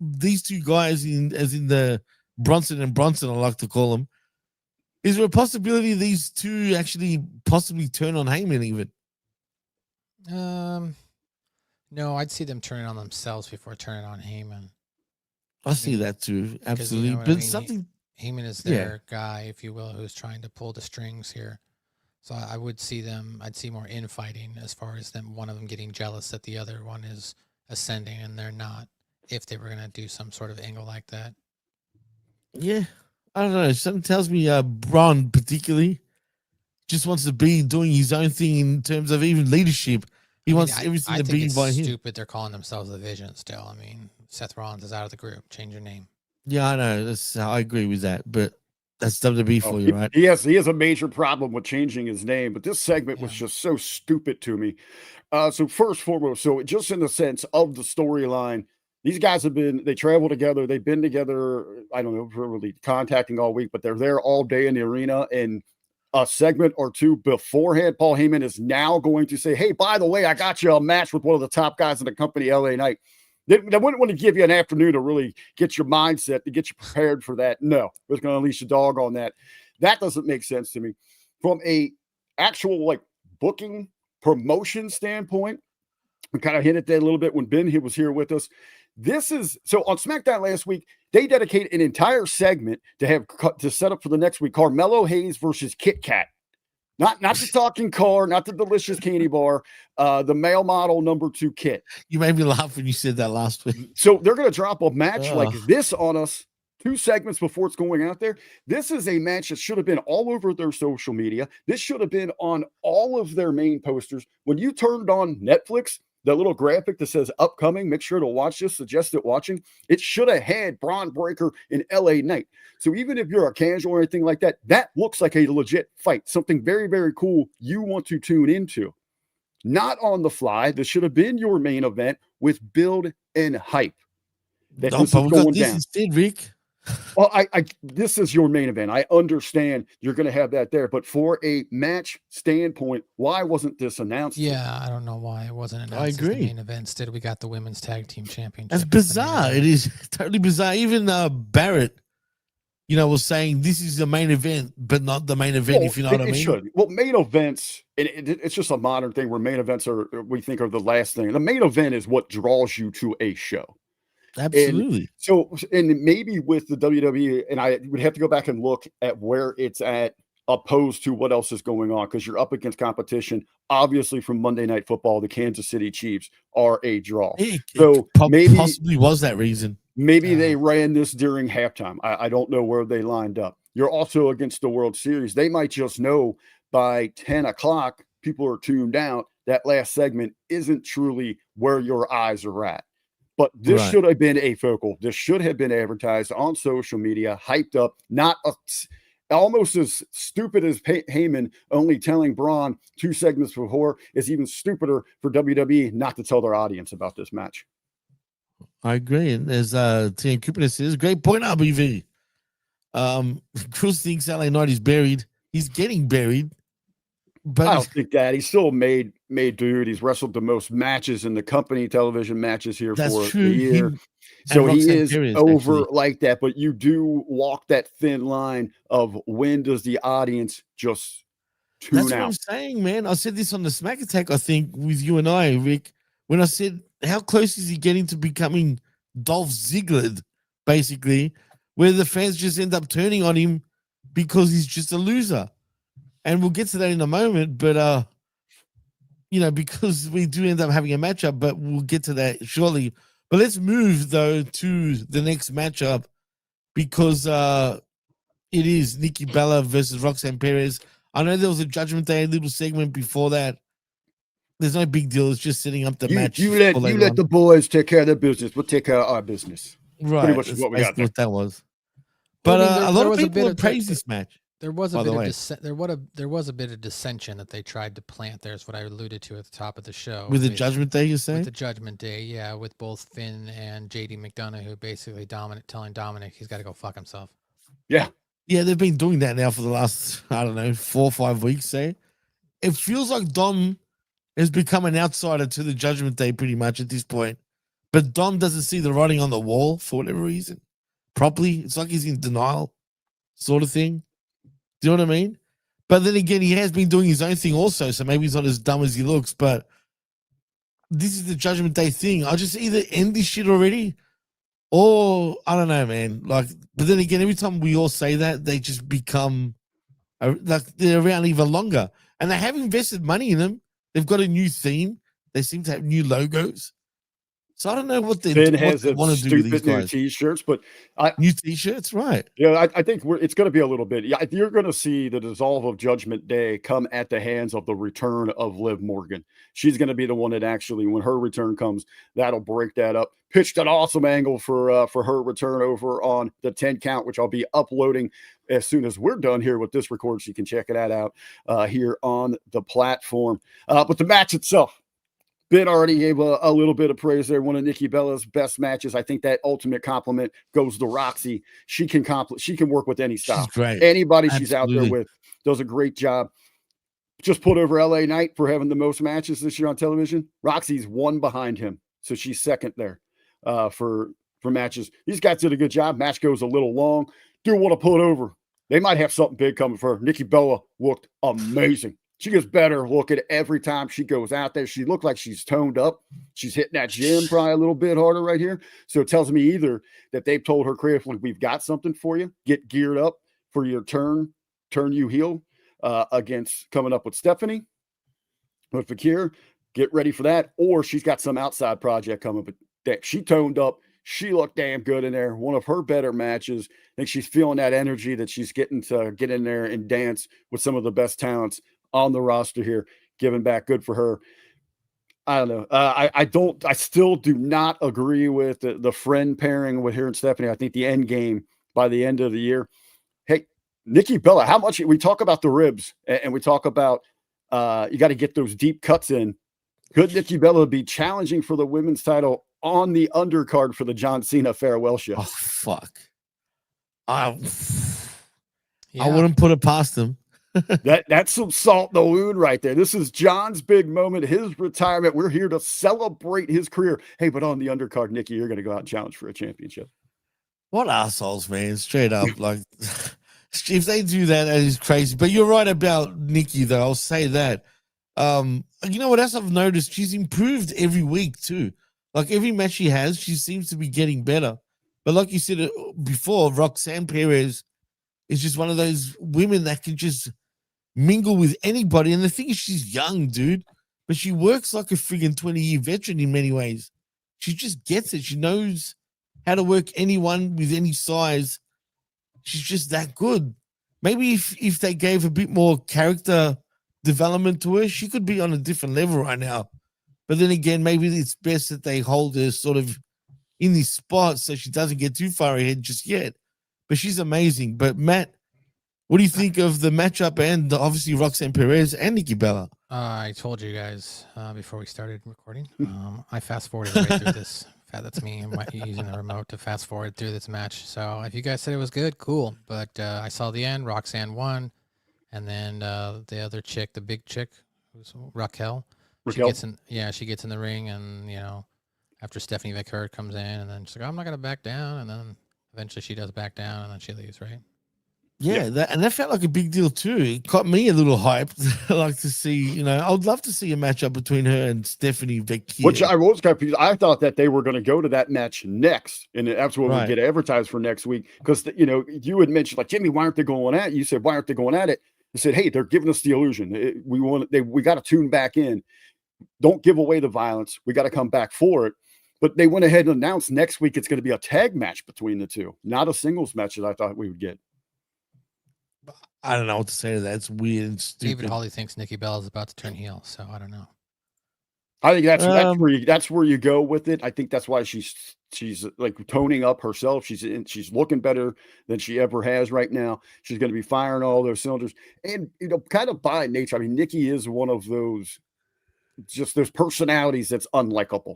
these two guys, as in the Bronson and Bronson, I like to call them, is there a possibility these two actually possibly turn on Heyman even? No, I'd see them turning on themselves before turning on Heyman. I see that too, absolutely. You know but I mean? something Heyman is their guy, if you will, who's trying to pull the strings here. So I would see them. I'd see more infighting as far as them. One of them getting jealous that the other one is ascending and they're not. If they were going to do some sort of angle like that. Yeah, I don't know. Something tells me Braun particularly just wants to be doing his own thing in terms of even leadership. He wants everything to be by him. Stupid. They're calling themselves the Vision still. I mean, Seth Rollins is out of the group. Change your name. Yeah, I know. I agree with that, but that's WWE for you, right? He has a major problem with changing his name, but this segment was just so stupid to me. So first and foremost, so just in the sense of the storyline, these guys they travel together. They've been together, I don't know, really contacting all week, but they're there all day in the arena. And a segment or two beforehand, Paul Heyman is now going to say, hey, by the way, I got you a match with one of the top guys in the company, LA Knight. They wouldn't want to give you an afternoon to really get your mindset, to get you prepared for that. No, we're going to unleash a dog on that. That doesn't make sense to me. From a actual like booking promotion standpoint, we kind of hinted that a little bit when Ben was here with us. This is so on SmackDown last week, they dedicated an entire segment to set up for the next week. Carmelo Hayes versus Kit Kat. Not the talking car, not the delicious candy bar, the male model number 2 Kit. You made me laugh when you said that last week. So they're going to drop a match like this on us 2 segments before it's going out there. This is a match that should have been all over their social media. This should have been on all of their main posters. When you turned on Netflix, the little graphic that says upcoming, make sure to watch this, suggested watching. It should have had Bron Breakker and LA Knight. So even if you're a casual or anything like that, that looks like a legit fight, something very, very cool you want to tune into. Not on the fly. This should have been your main event with build and hype. But we got this instead, Rick. Well, this is your main event. I understand you're going to have that there, but for a match standpoint, why wasn't this announced? Yeah, I don't know why it wasn't announced. I agree. As the main event. Instead, we got the women's tag team championship. That's bizarre. It is totally bizarre. Even Barrett, was saying this is the main event, but not the main event. If you know what I mean. It should. Well, main events, it's just a modern thing where main events we think are the last thing. The main event is what draws you to a show. Absolutely. And maybe with the WWE, and I would have to go back and look at where it's at opposed to what else is going on, because you're up against competition. Obviously, from Monday Night Football, the Kansas City Chiefs are a draw. Maybe possibly was that reason. Maybe they ran this during halftime. I don't know where they lined up. You're also against the World Series. They might just know by 10 o'clock, people are tuned out. That last segment isn't truly where your eyes are at. But this should have been a focal. This should have been advertised on social media, hyped up, not almost as stupid as Heyman only telling Braun 2 segments before is even stupider for WWE not to tell their audience about this match. I agree. And as Tim Cooper says, great point, RBV. Cruz thinks LA Knight is buried. He's getting buried. But I don't think that. He's still made dude. He's wrestled the most matches in the company television matches here for the year. So he is over like that. But you do walk that thin line of when does the audience just tune out. That's what I'm saying, man. I said this on the Smack Attack, I think, with you and I, Rick, when I said, how close is he getting to becoming Dolph Ziggler, basically, where the fans just end up turning on him because he's just a loser. And we'll get to that in a moment, but because we do end up having a matchup, but we'll get to that shortly. But let's move though to the next matchup because it is Nikki Bella versus Roxanne Perez. I know there was a Judgment Day little segment before that. There's no big deal. It's just setting up the match. You let the boys take care of their business. We'll take care of our business. Right. Pretty much what we got there. What that was. But a lot of people praise this match. There was a bit of dissension that they tried to plant. There's what I alluded to at the top of the show. With the Judgment Day, you say? With the Judgment Day, yeah, with both Finn and JD McDonough, who basically telling Dominic he's got to go fuck himself. Yeah. Yeah, they've been doing that now for the last, 4 or 5 weeks, say. It feels like Dom has become an outsider to the Judgment Day pretty much at this point. But Dom doesn't see the writing on the wall for whatever reason. Properly. It's like he's in denial sort of thing. Do you know what I mean? But then again, he has been doing his own thing also, so maybe he's not as dumb as he looks. But this is the Judgment Day thing. I'll just either end this shit already or I don't know, man. But then again, every time we all say that, they just become they're around even longer. And they have invested money in them. They've got a new theme. They seem to have new logos. So I don't know what they want to do with these guys. New T-shirts, but new T-shirts, right? Yeah, I think it's going to be a little bit. Yeah, you're going to see the dissolve of Judgment Day come at the hands of the return of Liv Morgan. She's going to be the one that actually, when her return comes, that'll break that up. Pitched an awesome angle for her return over on the 10 count, which I'll be uploading as soon as we're done here with this record, so you can check it out here on the platform. But the match itself. Ben already gave a little bit of praise there. One of Nikki Bella's best matches. I think that ultimate compliment goes to Roxy. She can work with any style. Anybody she's out there with does a great job. Just put over LA Knight for having the most matches this year on television. Roxy's one behind him, so she's second there for matches. These guys did a good job. Match goes a little long. Do want to put over. They might have something big coming for her. Nikki Bella looked amazing. She gets better looking every time she goes out there. She looked like she's toned up. She's hitting that gym probably a little bit harder right here. So it tells me either that they've told her creatively, we've got something for you. Get geared up for your turn you heel against coming up with Stephanie. With Fakir, get ready for that. Or she's got some outside project coming. But that she toned up. She looked damn good in there. One of her better matches. I think she's feeling that energy that she's getting to get in there and dance with some of the best talents on the roster here, giving back. Good for her. I don't know. I still do not agree with the friend pairing with her and Stephanie. I think the end game by the end of the year. Hey, Nikki Bella, how much we talk about the ribs and we talk about you got to get those deep cuts in. Could Nikki Bella be challenging for the women's title on the undercard for the John Cena farewell show? Oh, fuck. I wouldn't put it past him. That's some salt in the wound right there. This is John's big moment, his retirement. We're here to celebrate his career. Hey, but on the undercard, Nikki, you're going to go out and challenge for a championship. What assholes, man. Straight up. Like, if they do that, that is crazy. But you're right about Nikki, though. I'll say that. You know what else I've noticed? She's improved every week, too. Like, every match she has, she seems to be getting better. But like you said before, Roxanne Perez is just one of those women that can just mingle with anybody. And the thing is, she's young, dude, but she works like a friggin' 20-year veteran in many ways. She just gets it. She knows how to work anyone with any size. She's just that good. Maybe if they gave a bit more character development to her, she could be on a different level right now. But then again, maybe it's best that they hold her sort of in this spot so she doesn't get too far ahead just yet. But she's amazing. But Matt, what do you think of the matchup and obviously Roxanne Perez and Nikki Bella? I told you guys before we started recording, I fast forwarded right through this. That's me. I'm using the remote to fast forward through this match. So if you guys said it was good, cool. But I saw the end. Roxanne won. And then the other chick, the big chick, who's Raquel. She gets in the ring, and after Stephanie Vickert comes in, and then she's like, I'm not gonna back down, and then eventually she does back down, and then she leaves, right? Yeah, that felt like a big deal too. It got me a little hyped. Like to see, I would love to see a matchup between her and Stephanie Vickert. Which I was confused. I thought that they were going to go to that match next, and that's what we get advertised for next week. Because you had mentioned like, Jimmy, why aren't they going at it? You said, why aren't they going at it? I said, hey, they're giving us the illusion. We got to tune back in. Don't give away the violence. We got to come back for it. But they went ahead and announced next week it's going to be a tag match between the two, not a singles match that I thought we would get. I don't know what to say to that. It's weird and stupid. David Hawley thinks Nikki Bella is about to turn heel, so I don't know. I think that's where you go with it. I think that's why she's like toning up herself. She's looking better than she ever has right now. She's going to be firing all those cylinders, and kind of by nature. I mean, Nikki is one of those personalities that's unlikable.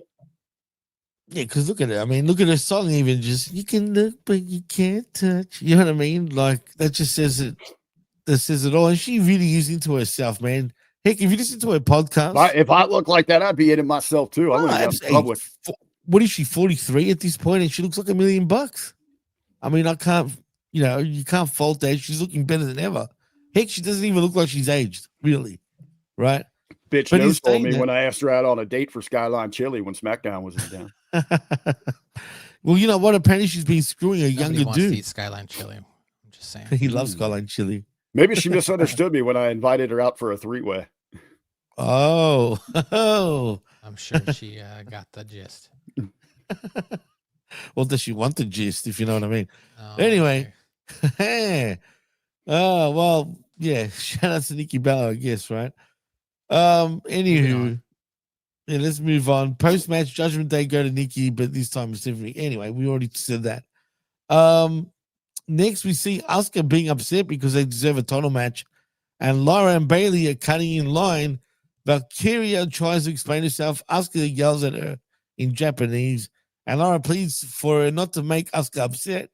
Yeah, because look at it. I mean, look at her song. Even just you can look, but you can't touch. You know what I mean? Like that just says it. That says it all. And she really is into herself, man. Heck, if you listen to her podcast, If I look like that, I'd be in it myself too. I'm going to be public. What is she, 43 at this point, and she looks like $1 million? I mean, I can't, you can't fault that. She's looking better than ever. Heck, she doesn't even look like she's aged, really, right? Bitch knows told me when I asked her out on a date for Skyline Chili when SmackDown was in town. Well, you know what? Apparently, she's been screwing a younger wants dude. To eat Skyline Chili. I'm just saying. He loves Skyline Chili. Maybe she misunderstood me when I invited her out for a 3-way. Oh, I'm sure she got the gist. Well, does she want the gist, if you know what I mean? Oh, anyway. Oh, well, yeah. Shout out to Nikki Bella, I guess, right? Anywho, yeah, let's move on. Post-match Judgment Day go to Nikki, but this time it's different. Anyway, we already said that. Next, we see Asuka being upset because they deserve a title match, and Lara and Bailey are cutting in line. Valkyria tries to explain herself. Asuka yells at her in Japanese, and Lara pleads for her not to make Asuka upset.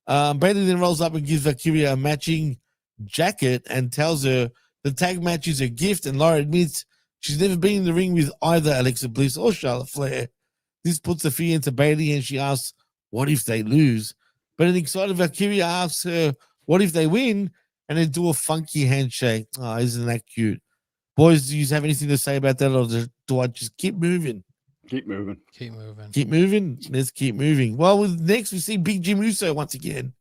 Bailey then rolls up and gives Valkyria a matching jacket and tells her the tag match is a gift, and Lara admits she's never been in the ring with either Alexa Bliss or Charlotte Flair. This puts the fear into Bailey, and she asks, what if they lose? But an excited Valkyria asks her, what if they win? And then do a funky handshake. Oh, isn't that cute? Boys, do you have anything to say about that, or do I just keep moving? Keep moving. Keep moving. Keep moving? Let's keep moving. Well, next we see Big Jim Uso once again.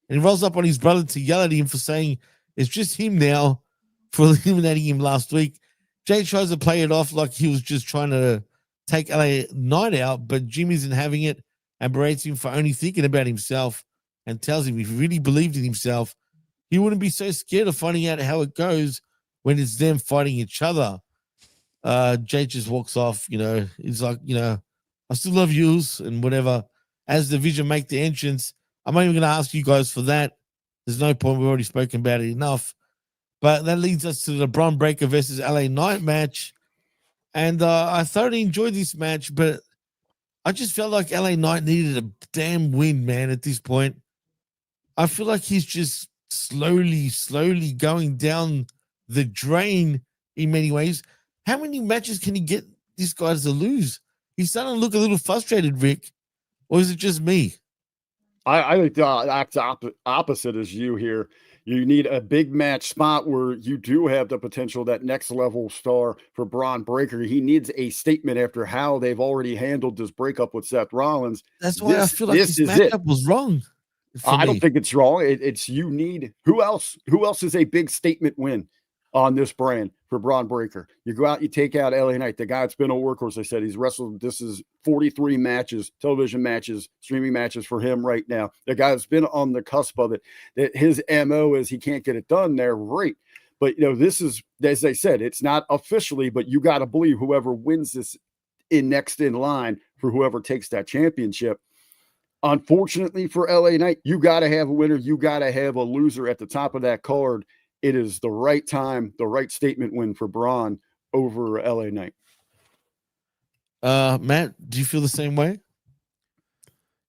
And he rolls up on his brother to yell at him for saying it's just him now for eliminating him last week. Jay tries to play it off like he was just trying to take LA Knight out, but Jim isn't having it and berates him for only thinking about himself and tells him if he really believed in himself, he wouldn't be so scared of finding out how it goes when it's them fighting each other. Jay just walks off, he's like, I still love yous and whatever. As the Vision make the entrance, I'm not even going to ask you guys for that. There's no point. We've already spoken about it enough. But that leads us to the Braun Breaker versus LA Knight match. And I thoroughly enjoyed this match, but I just felt like LA Knight needed a damn win, man, at this point. I feel like he's just slowly going down the drain in many ways. How many matches can he get this guy to lose? He's starting to look a little frustrated, Rick. Or is it just me? I think the opposite is you here. You need a big match spot where you do have the potential, that next level star for Braun Breaker. He needs a statement after how they've already handled this breakup with Seth Rollins. That's why I feel like this matchup was wrong. I don't think it's wrong. It's you need who else? Who else is a big statement win on this brand for Braun Breaker? You go out, you take out LA Knight, the guy that's been a workhorse. They said he's wrestled. This is 43 matches, television matches, streaming matches for him right now. The guy that's been on the cusp of it. That his MO is he can't get it done there. Right. But this is, as they said, it's not officially, but you got to believe whoever wins this next in line for whoever takes that championship. Unfortunately for LA Knight, you got to have a winner. You got to have a loser at the top of that card. It is the right time, the right statement win for Braun over LA Knight. Matt, do you feel the same way?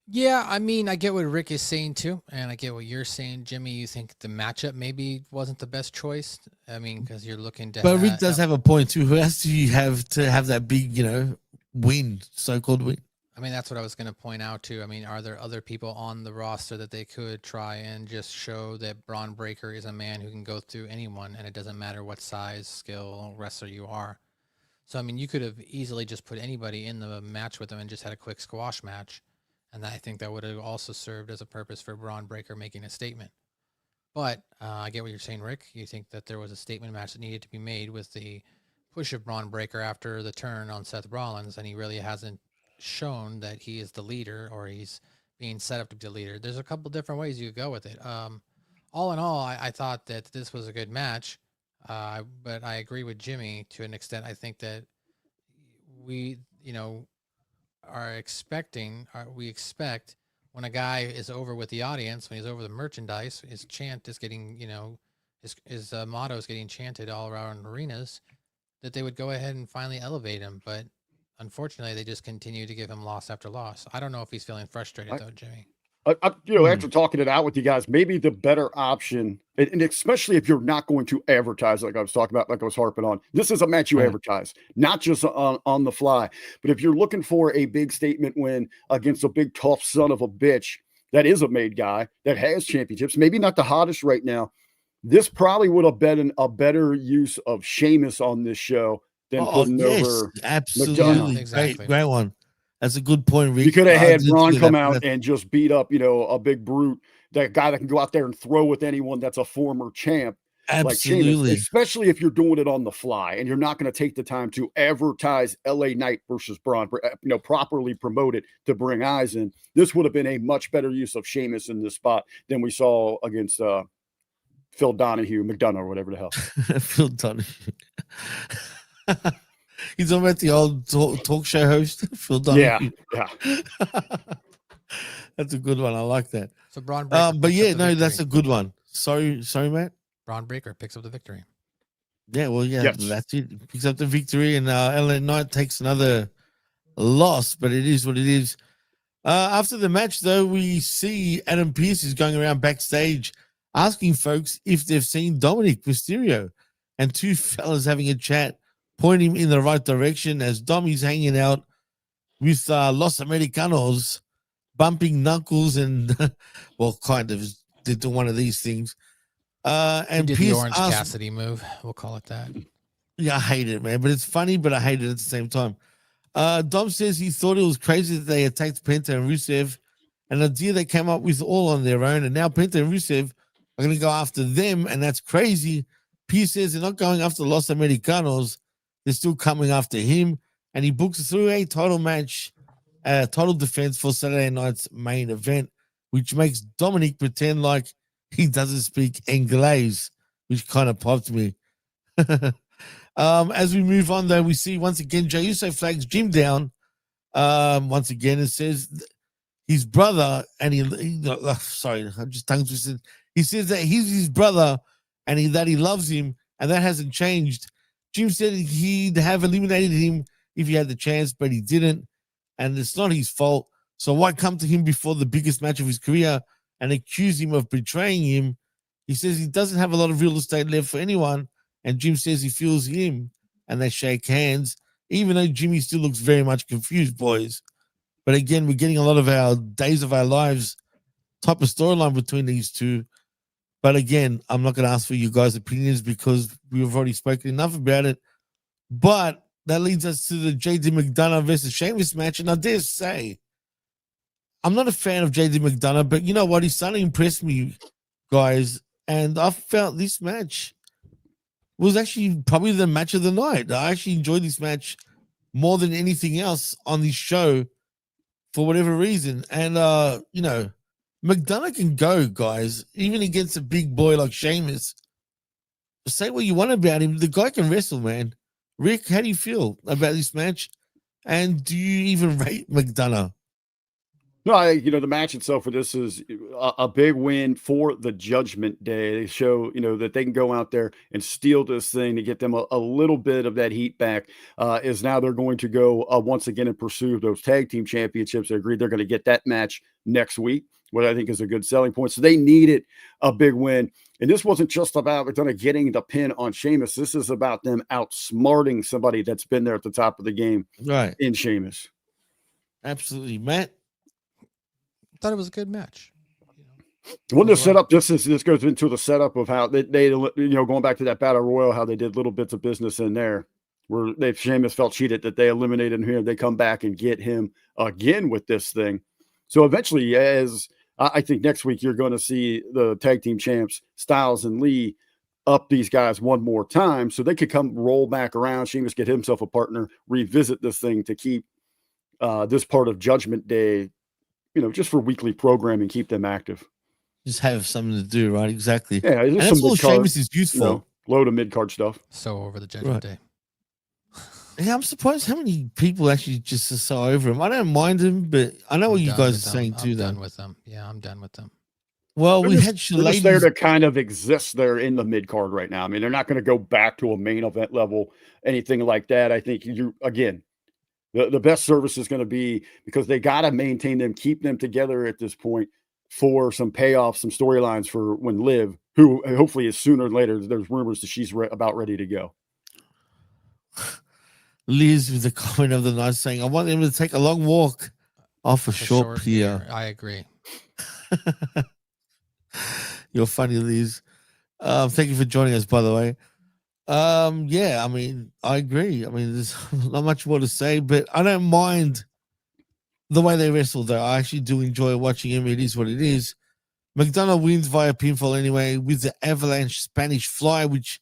Yeah, I mean, I get what Rick is saying too, and I get what you're saying, Jimmy. You think the matchup maybe wasn't the best choice? I mean, because you're looking to. But Rick does have a point too. Who else do you have to have that big, win, so-called win? I mean, that's what I was going to point out too. I mean, are there other people on the roster that they could try and just show that Braun Breaker is a man who can go through anyone, and it doesn't matter what size, skill, wrestler you are? So, I mean, you could have easily just put anybody in the match with them and just had a quick squash match. And I think that would have also served as a purpose for Braun Breaker making a statement. But I get what you're saying, Rick. You think that there was a statement match that needed to be made with the push of Braun Breaker after the turn on Seth Rollins, and he really hasn't shown that he is the leader or he's being set up to be the leader. There's a couple different ways you could go with it. All in all, I thought that this was a good match, but I agree with Jimmy to an extent. I think that we, we expect when a guy is over with the audience, when he's over the merchandise, his chant is getting, his motto is getting chanted all around arenas, that they would go ahead and finally elevate him. But unfortunately, they just continue to give him loss after loss. I don't know if he's feeling frustrated though, Jimmy. After talking it out with you guys, maybe the better option, and especially if you're not going to advertise, like I was talking about, like I was harping on, this is a match you advertise, not just on the fly. But if you're looking for a big statement win against a big, tough son of a bitch that is a made guy that has championships, maybe not the hottest right now, this probably would have been a better use of Sheamus on this show than putting over absolutely. McDonough. Exactly. Great one. That's a good point, Rick. You could have had Braun come out and just beat up, a big brute, that guy that can go out there and throw with anyone that's a former champ. Absolutely. Like Sheamus, especially if you're doing it on the fly and you're not going to take the time to advertise LA Knight versus Braun, properly promote it to bring eyes in. This would have been a much better use of Sheamus in this spot than we saw against Phil McDonough, or whatever the hell. Phil Donahue. He's talking about the old talk show host, Phil Donahue. Yeah. That's a good one. I like that. So Braun Breaker. But yeah, no, that's a good one. Sorry, Matt. Braun Breaker picks up the victory. Yeah, well, yeah, Yes. that's it. Picks up the victory, and LA Knight takes another loss, but it is what it is. After the match, though, we see Adam Pearce is going around backstage asking folks if they've seen Dominic Mysterio, and two fellas having a chat, pointing him in the right direction as Domi's hanging out with Los Americanos, bumping knuckles and, well, kind of did one of these things. And did Pearce the Orange asked, Cassidy move. We'll call it that. Yeah, I hate it, man. But it's funny, but I hate it at the same time. Dom says he thought it was crazy that they attacked Penta and Rusev, an idea they came up with all on their own. And now Penta and Rusev are going to go after them, and that's crazy. Pearce says they're not going after Los Americanos. They're still coming after him. And he books through a title match, title defense for Saturday night's main event, which makes Dominic pretend like he doesn't speak English, which kind of popped me. As we move on, though, we see once again Jey Uso flags Jim down once again and says his brother, and sorry, I'm just tongue twisted. He says that he's his brother and that he loves him, and that hasn't changed. Jim said he'd have eliminated him if he had the chance, but he didn't, and it's not his fault. So why come to him before the biggest match of his career and accuse him of betraying him? He says he doesn't have a lot of real estate left for anyone, and Jim says he feels him, and they shake hands, even though Jimmy still looks very much confused, boys. But again, we're getting a lot of our days of our lives type of storyline between these two. But again, I'm not going to ask for you guys' opinions because we've already spoken enough about it. But that leads us to the JD McDonough versus Sheamus match. And I dare say, I'm not a fan of JD McDonough, but you know what? He's starting to impress me, guys. And I felt this match was actually probably the match of the night. I actually enjoyed this match more than anything else on this show for whatever reason. And, McDonough can go, guys, even against a big boy like Sheamus. Say what you want about him. The guy can wrestle, man. Rick, how do you feel about this match? And do you even rate McDonough? No, the match itself for this is a big win for the Judgment Day. They show, that they can go out there and steal this thing to get them a little bit of that heat back. Is now they're going to go once again and pursue those tag team championships. They agreed they're going to get that match next week, what I think is a good selling point. So they needed a big win. And this wasn't just about McDonough getting the pin on Sheamus. This is about them outsmarting somebody that's been there at the top of the game, Right? In Sheamus. Absolutely, Matt. I thought it was a good match. Well, the setup, this goes into the setup of how they going back to that Battle Royal, how they did little bits of business in there where Sheamus felt cheated that they eliminated him. They come back and get him again with this thing. So eventually, as I think next week, you're going to see the tag team champs, Styles and Lee, up these guys one more time so they could come roll back around. Sheamus get himself a partner, revisit this thing to keep this part of Judgment Day, just for weekly programming, keep them active. Just have something to do, right? Exactly. Yeah, And that's all Sheamus is useful. Low to mid card stuff. So over the Judgment Day. Yeah, I'm surprised how many people actually just are so over him. I don't mind him, but I know what you guys are saying too. I'm done with them. Yeah, I'm done with them. Well, They're we just, had they're just there to kind of exist there in the mid card right now. I mean, they're not going to go back to a main event level, anything like that. I think the best service is going to be, because they got to maintain them, keep them together at this point for some payoff, some storylines for when Liv, who hopefully is sooner or later, there's rumors that she's about ready to go. Liz with the comment of the night saying, I want them to take a long walk off a short pier. I agree. You're funny, Liz. Thank you for joining us, by the way. Yeah, I mean, I agree. I mean, there's not much more to say, but I don't mind the way they wrestle, though. I actually do enjoy watching him. It is what it is. McDonough wins via pinfall anyway with the avalanche Spanish fly, which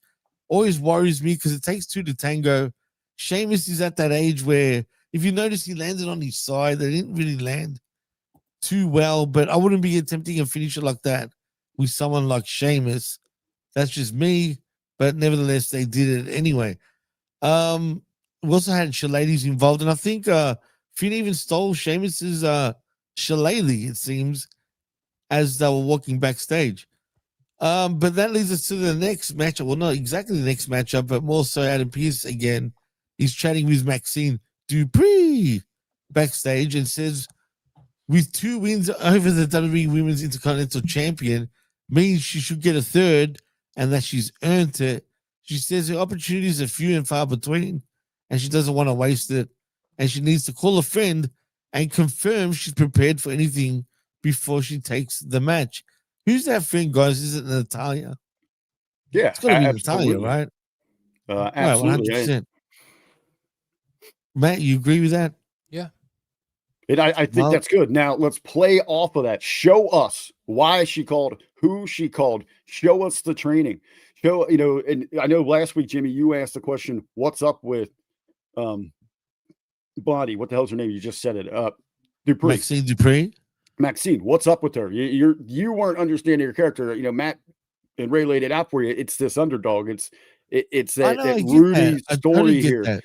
always worries me because it takes two to tango. Sheamus is at that age where, if you notice, he landed on his side. They didn't really land too well, but I wouldn't be attempting a finisher like that with someone like Sheamus. That's just me, but nevertheless, they did it anyway. We also had shillelaghs involved, and I think Finn even stole Sheamus's shillelagh, it seems, as they were walking backstage. But that leads us to the next matchup. Well, not exactly the next matchup, but more so Adam Pearce again. He's chatting with Maxine Dupree backstage and says, with 2 wins over the WWE Women's Intercontinental Champion, means she should get a third and that she's earned it. She says her opportunities are few and far between and she doesn't want to waste it. And she needs to call a friend and confirm she's prepared for anything before she takes the match. Who's that friend, guys? Is it Natalia? Yeah, it's got to be Natalia, right? Absolutely. 100%. Matt, you agree with that? Yeah. And I think that's good. Now let's play off of that. Show us why she called, who she called. Show us the training. Show, and I know last week, Jimmy, you asked the question, what's up with Bonnie? What the hell's her name? You just said it. Dupree. Maxine Dupree. Maxine, what's up with her? You weren't understanding her character. Matt and Ray laid it out for you. It's this underdog. It's that Rudy story here. That.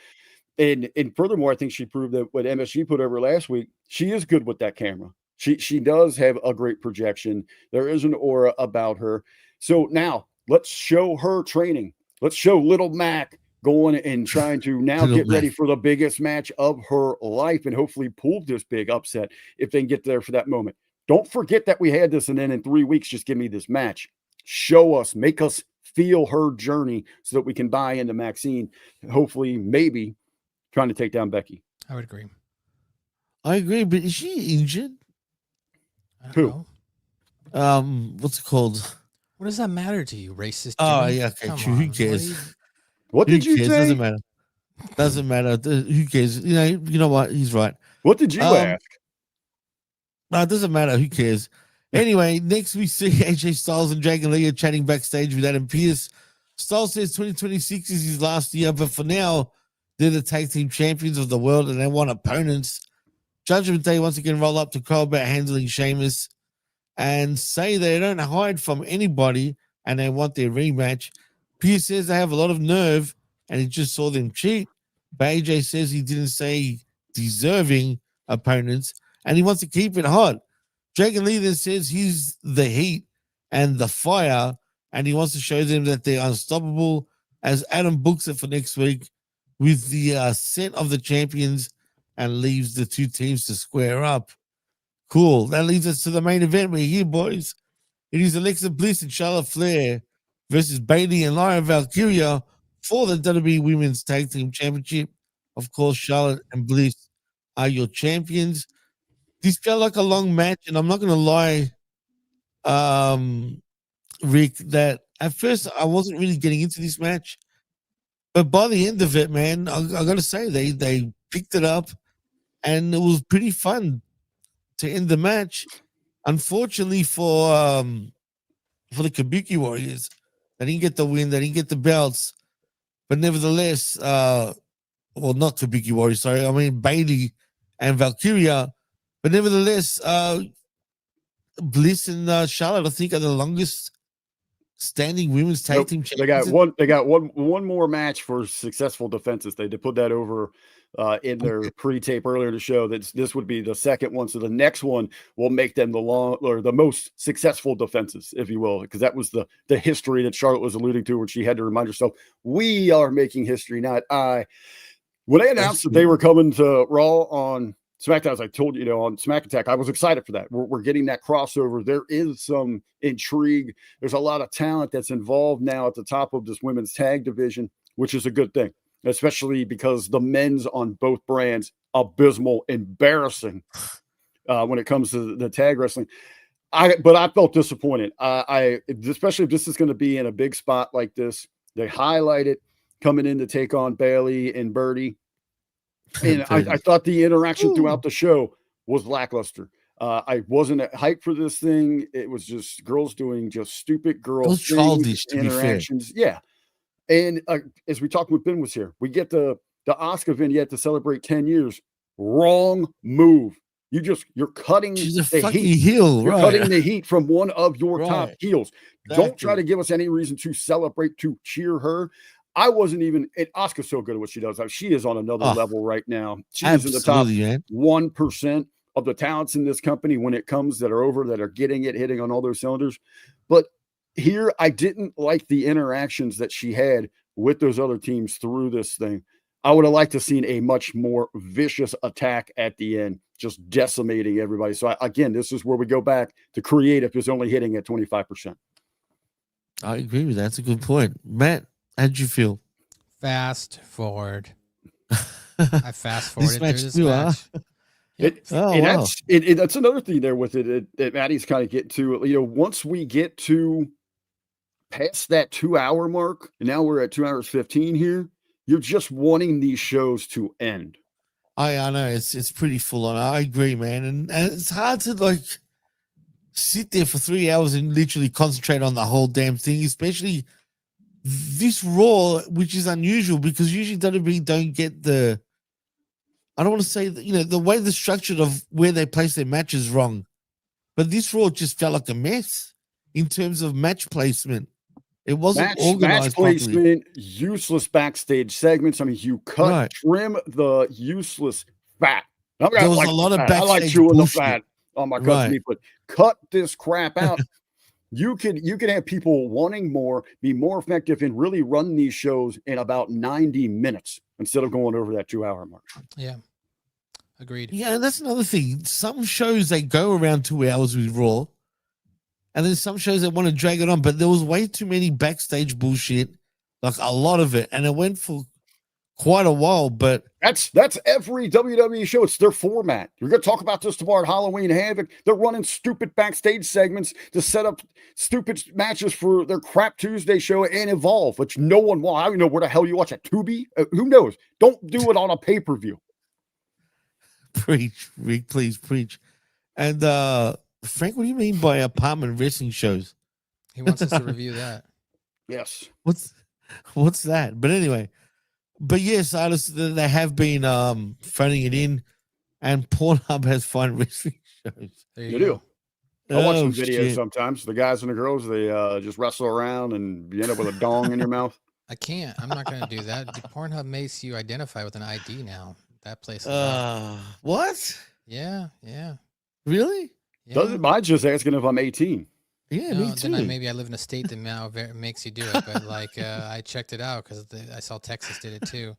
And furthermore, I think she proved that what MSG put over last week, she is good with that camera. She does have a great projection. There is an aura about her. So now let's show her training. Let's show Little Mac going and trying to now get ready for the biggest match of her life and hopefully pull this big upset if they can get there for that moment. Don't forget that we had this, and then in 3 weeks, just give me this match. Show us, make us feel her journey so that we can buy into Maxine. Hopefully, maybe trying to take down Becky. I would agree. I agree, but is she injured? I don't know. What's it called? What does that matter to you, racist? Oh, yeah, okay, true. Who cares? What did you say? Doesn't matter. Doesn't matter. Who cares? You know what? He's right. What did you ask? No, it doesn't matter. Who cares? Anyway, next we see AJ Styles and Dragon Lee chatting backstage with Adam Pearce. Styles says 2026 is his last year, but for now, they're the tag team champions of the world and they want opponents. Judgment Day once again roll up to call about handling Sheamus and say they don't hide from anybody and they want their rematch. Pearce says they have a lot of nerve and he just saw them cheat. But AJ says he didn't say deserving opponents and he wants to keep it hot. Dragon Lee then says he's the heat and the fire and he wants to show them that they're unstoppable as Adam books it for next week with the set of the champions and leaves the 2 teams to square up. Cool. That leads us to the main event. We're here, boys. It is Alexa Bliss and Charlotte Flair versus Bayley and Lyra Valkyria for the WWE Women's Tag Team Championship. Of course, Charlotte and Bliss are your champions. This felt like a long match, and I'm not going to lie, Rick, that at first I wasn't really getting into this match. But by the end of it, man, I got to say, they picked it up, and it was pretty fun to end the match. Unfortunately for the Kabuki Warriors, They didn't get the win. They didn't get the belts. But nevertheless, well, not Kabuki Warrior, sorry. I mean, Bailey and Valkyria. But nevertheless, Bliss and Charlotte, I think, are the longest standing women's tag team champions. They got one more match for successful defenses. They did put that over in their pre-tape earlier in the show. That this would be the second one. So the next one will make them the most successful defenses, if you will, because that was the history that Charlotte was alluding to, when she had to remind herself, we are making history, not I. When they announced that they were coming to Raw on SmackDown, as I told you, on Smack Attack, I was excited for that. We're getting that crossover. There is some intrigue. There's a lot of talent that's involved now at the top of this women's tag division, which is a good thing, especially because the men's on both brands, abysmal, embarrassing when it comes to the tag wrestling. But I felt disappointed. Especially if this is going to be in a big spot like this. They highlight it coming in to take on Bailey and Birdie. And I thought the interaction throughout the show was lackluster. I wasn't hyped for this thing. It was just girls doing just stupid girl childish interactions. Yeah. And as we talked with Ben was here, we get the Oscar vignette to celebrate 10 years. Wrong move. You're cutting She's a the fucking heat. heel. You're Right. cutting the heat from one of your top heels. Exactly. Don't try to give us any reason to celebrate, to cheer her. I wasn't even, and Asuka's so good at what she does. She is on another level right now. She is in the top 1% of the talents in this company when it comes that are getting it, hitting on all those cylinders. But here, I didn't like the interactions that she had with those other teams through this thing. I would have liked to have seen a much more vicious attack at the end, just decimating everybody. So again, this is where we go back to creative is only hitting at 25%. I agree with that. That's a good point. Matt, how'd you feel? Fast forward. I fast forwarded through this match. That's another thing there with it that Maddie's kind of getting to. Once we get to past that 2 hour mark, and now we're at 2 hours 15 here, you're just wanting these shows to end. I know it's pretty full on. I agree, man, and it's hard to sit there for 3 hours and literally concentrate on the whole damn thing, especially this Raw, which is unusual because usually WWE don't get the. I don't want to say that, the way the structure of where they place their matches wrong, but this Raw just felt like a mess in terms of match placement. It wasn't organized match placement, useless backstage segments. I mean, you trim the useless fat. There was a lot of backstage I like chewing bullshit. the fat on my cousin meat, but cut this crap out. You could have people wanting more, be more effective, and really run these shows in about 90 minutes instead of going over that 2 hour mark. Yeah. Agreed. Yeah, and that's another thing. Some shows, they go around 2 hours with Raw, and then some shows that want to drag it on, but there was way too many backstage bullshit, like a lot of it, and it went for quite a while. But that's every WWE show. It's their format. We're going to talk about this tomorrow at Halloween Havoc. They're running stupid backstage segments to set up stupid matches for their Crap Tuesday show and Evolve, which no one wants. I don't even know where the hell you watch at Tubi. Who knows? Don't do it on a pay-per-view. Preach, Rick, please preach. And Frank, what do you mean by apartment wrestling shows? He wants us to review that. Yes. What's that? But anyway, but yes, they have been phoning it in, and Pornhub has fun wrestling shows. There you go. do. I watch some videos sometimes. The guys and the girls, they just wrestle around and you end up with a dong in your mouth. I can't. I'm not going to do that. Pornhub makes you identify with an ID now. That place. What? Yeah. Really? Yeah. Doesn't mind just asking if I'm 18. Yeah, No, me too. then maybe I live in a state that now makes you do it. But I checked it out because I saw Texas did it too,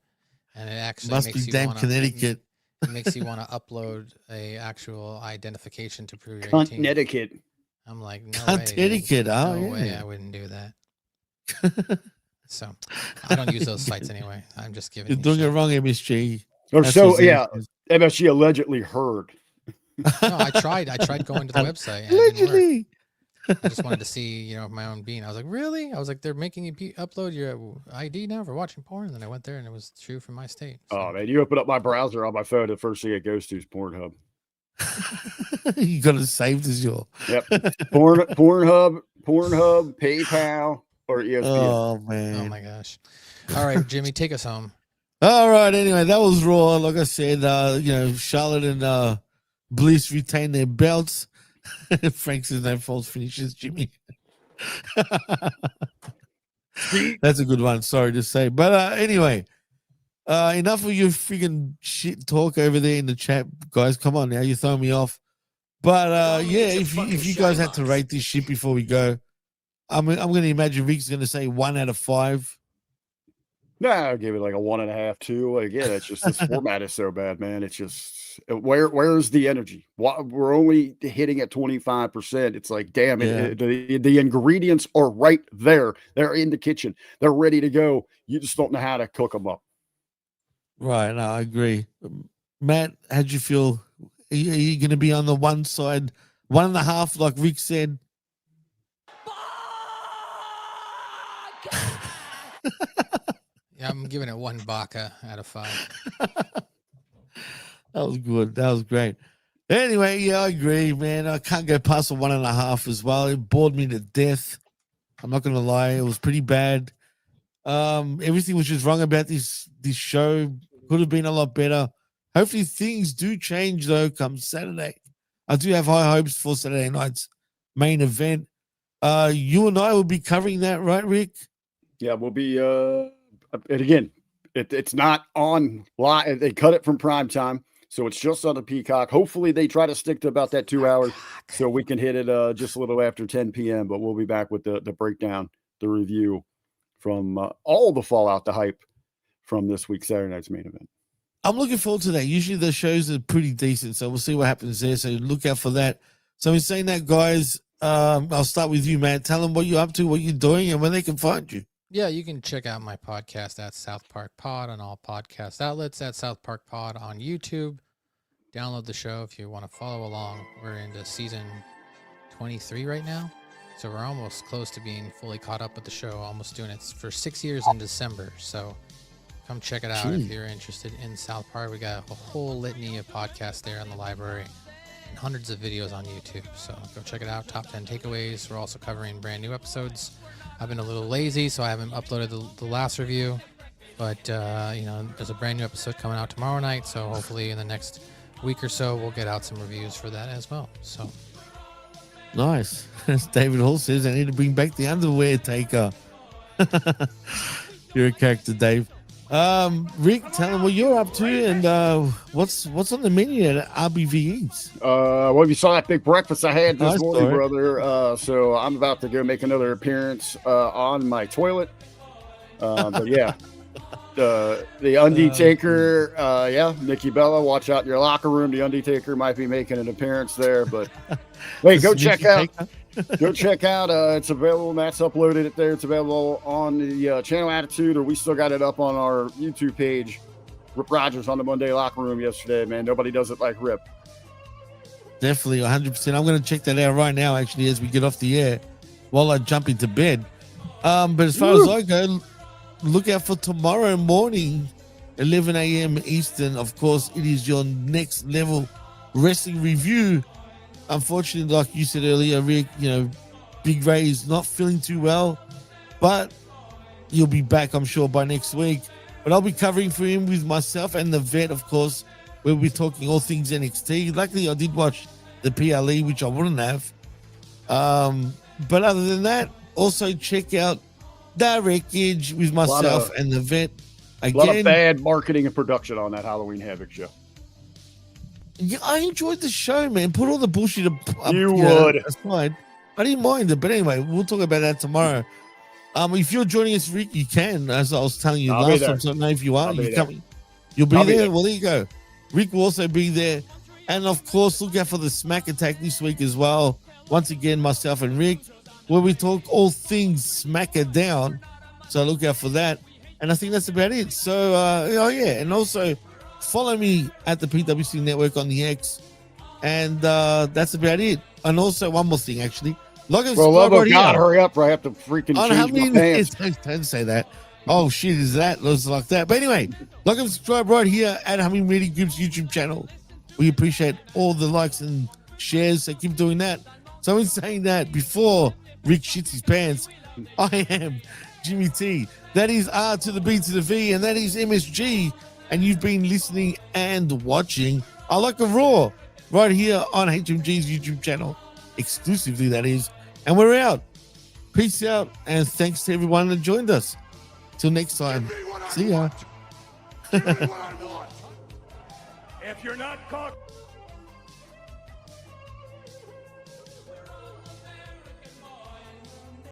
and it actually Must makes be you damn wanna, Connecticut. It makes you want to upload a actual identification to prove you're 18. Connecticut. I'm like, no way. Connecticut. Oh, No yeah. way. I wouldn't do that. So I don't use those sites anyway. I'm just giving. You're you doing shit. it wrong, MSG. Or That's so, what's yeah. in- MSG allegedly heard. No, I tried going to the website. And it didn't work. Allegedly. I just wanted to see, my own being. I was like, really? I was like, they're making you upload your ID now for watching porn. And then I went there, and it was true from my state. So. Oh, man. You open up my browser on my phone, the first thing it goes to is Pornhub. You got it saved as your. Yep. Pornhub, PayPal, or ESPN. Oh Oh man. my gosh. All right, Jimmy, take us home. All right. Anyway, that was Raw. Like I said, Charlotte and Bliss retain their belts. Frank says no false finishes, Jimmy. That's a good one. Sorry to say. But anyway, enough of your freaking shit talk over there in the chat, guys. Come on now. You're throwing me off. But if you guys had to rate this shit before we go, I'm going to imagine Rick's going to say 1 out of 5. Nah, I'll give it like a 1.5, 2. Again, it's just this format is so bad, man. It's just where's the energy? We're only hitting at 25%. It's like, damn, the ingredients are right there. They're in the kitchen. They're ready to go. You just don't know how to cook them up. Right. No, I agree. Matt, how'd you feel? Are you going to be on the one side, 1.5, like Rick said? Yeah, I'm giving it 1 Baka out of 5. That was good. That was great. Anyway, yeah, I agree, man. I can't go past a 1.5 as well. It bored me to death. I'm not going to lie. It was pretty bad. Everything was just wrong about this show. Could have been a lot better. Hopefully things do change, though, come Saturday. I do have high hopes for Saturday night's main event. You and I will be covering that, right, Rick? Yeah, we'll be and again, it's not on live. They cut it from prime time, so it's just on the Peacock. Hopefully they try to stick to about that 2 hours so we can hit it just a little after 10 p.m. But we'll be back with the breakdown, the review from all the fallout, the hype from this week's Saturday night's main event. I'm looking forward to that. Usually the shows are pretty decent, so we'll see what happens there. So look out for that. So in saying that, guys, I'll start with you, man. Tell them what you're up to, what you're doing, and where they can find you. Yeah, you can check out my podcast at South Park Pod on all podcast outlets, at South Park Pod on YouTube. Download the show if you want to follow along. We're into season 23 right now, so we're almost close to being fully caught up with the show. Almost doing it for 6 years in December. So come check it out if you're interested in South Park. We got a whole litany of podcasts there in the library and hundreds of videos on YouTube. So go check it out. Top 10 takeaways. We're also covering brand new episodes. I've been a little lazy, so I haven't uploaded the last review. But, there's a brand new episode coming out tomorrow night. So hopefully in the next week or so, we'll get out some reviews for that as well. So Nice. As David Hall says, I need to bring back the underwear taker. You're a character, Dave. Rick, tell them what you're up to and what's on the menu at RBV Eats. Well, you saw that big breakfast I had this Nice, morning, sorry. brother. So I'm about to go make another appearance on my toilet. But yeah, the Undertaker, Nikki Bella, watch out in your locker room. The Undertaker might be making an appearance there, but wait, go check out. Go check out. It's available. Matt's uploaded it there. It's available on the channel Attitude, or we still got it up on our YouTube page. Rip Rogers on the Monday Locker Room yesterday, man. Nobody does it like Rip. Definitely, 100%. I'm going to check that out right now, actually, as we get off the air while I jump into bed. But as far as I go, look out for tomorrow morning, 11 a.m. Eastern. Of course, it is your next level wrestling review. Unfortunately, like you said earlier, Rick, Big Ray is not feeling too well, but he'll be back, I'm sure, by next week. But I'll be covering for him with myself and the vet, of course, where we'll be talking all things NXT. Luckily, I did watch the PLE, which I wouldn't have. But other than that, also check out The Wreckage with myself and the vet. A lot of Again, bad marketing and production on that Halloween Havoc show. yeah, I enjoyed the show, man. Put all the bullshit up. You would. Aside. I didn't mind it, but anyway, we'll talk about that tomorrow. If you're joining us, Rick, you can. As I was telling you I'll be last there. time, so I don't know if you are. I'll be You there. coming? You'll be I'll be there? there. Well, there you go. Rick will also be there. And of course, look out for the Smack Attack this week as well. Once again, myself and Rick, where we talk all things Smacker Down. So look out for that. And I think that's about it. So, and also follow me at the PWC Network on the X. And that's about it. And also one more thing, actually. Like and For the love subscribe of right God, here. hurry up or I have to freaking On how change my many pants. don't say that. Oh shit, is that looks like that? But anyway, like and subscribe right here at Humming Media Group's YouTube channel. We appreciate all the likes and shares, so keep doing that. So in saying that, before Rick shits his pants, I am Jimmy T. That is R to the B to the V, and that is MSG. And you've been listening and watching I Like a Raw right here on HMG's YouTube channel, exclusively, that is. And we're out. Peace out, and thanks to everyone that joined us. Till next time. See ya. Give me what I want. If you're not caught,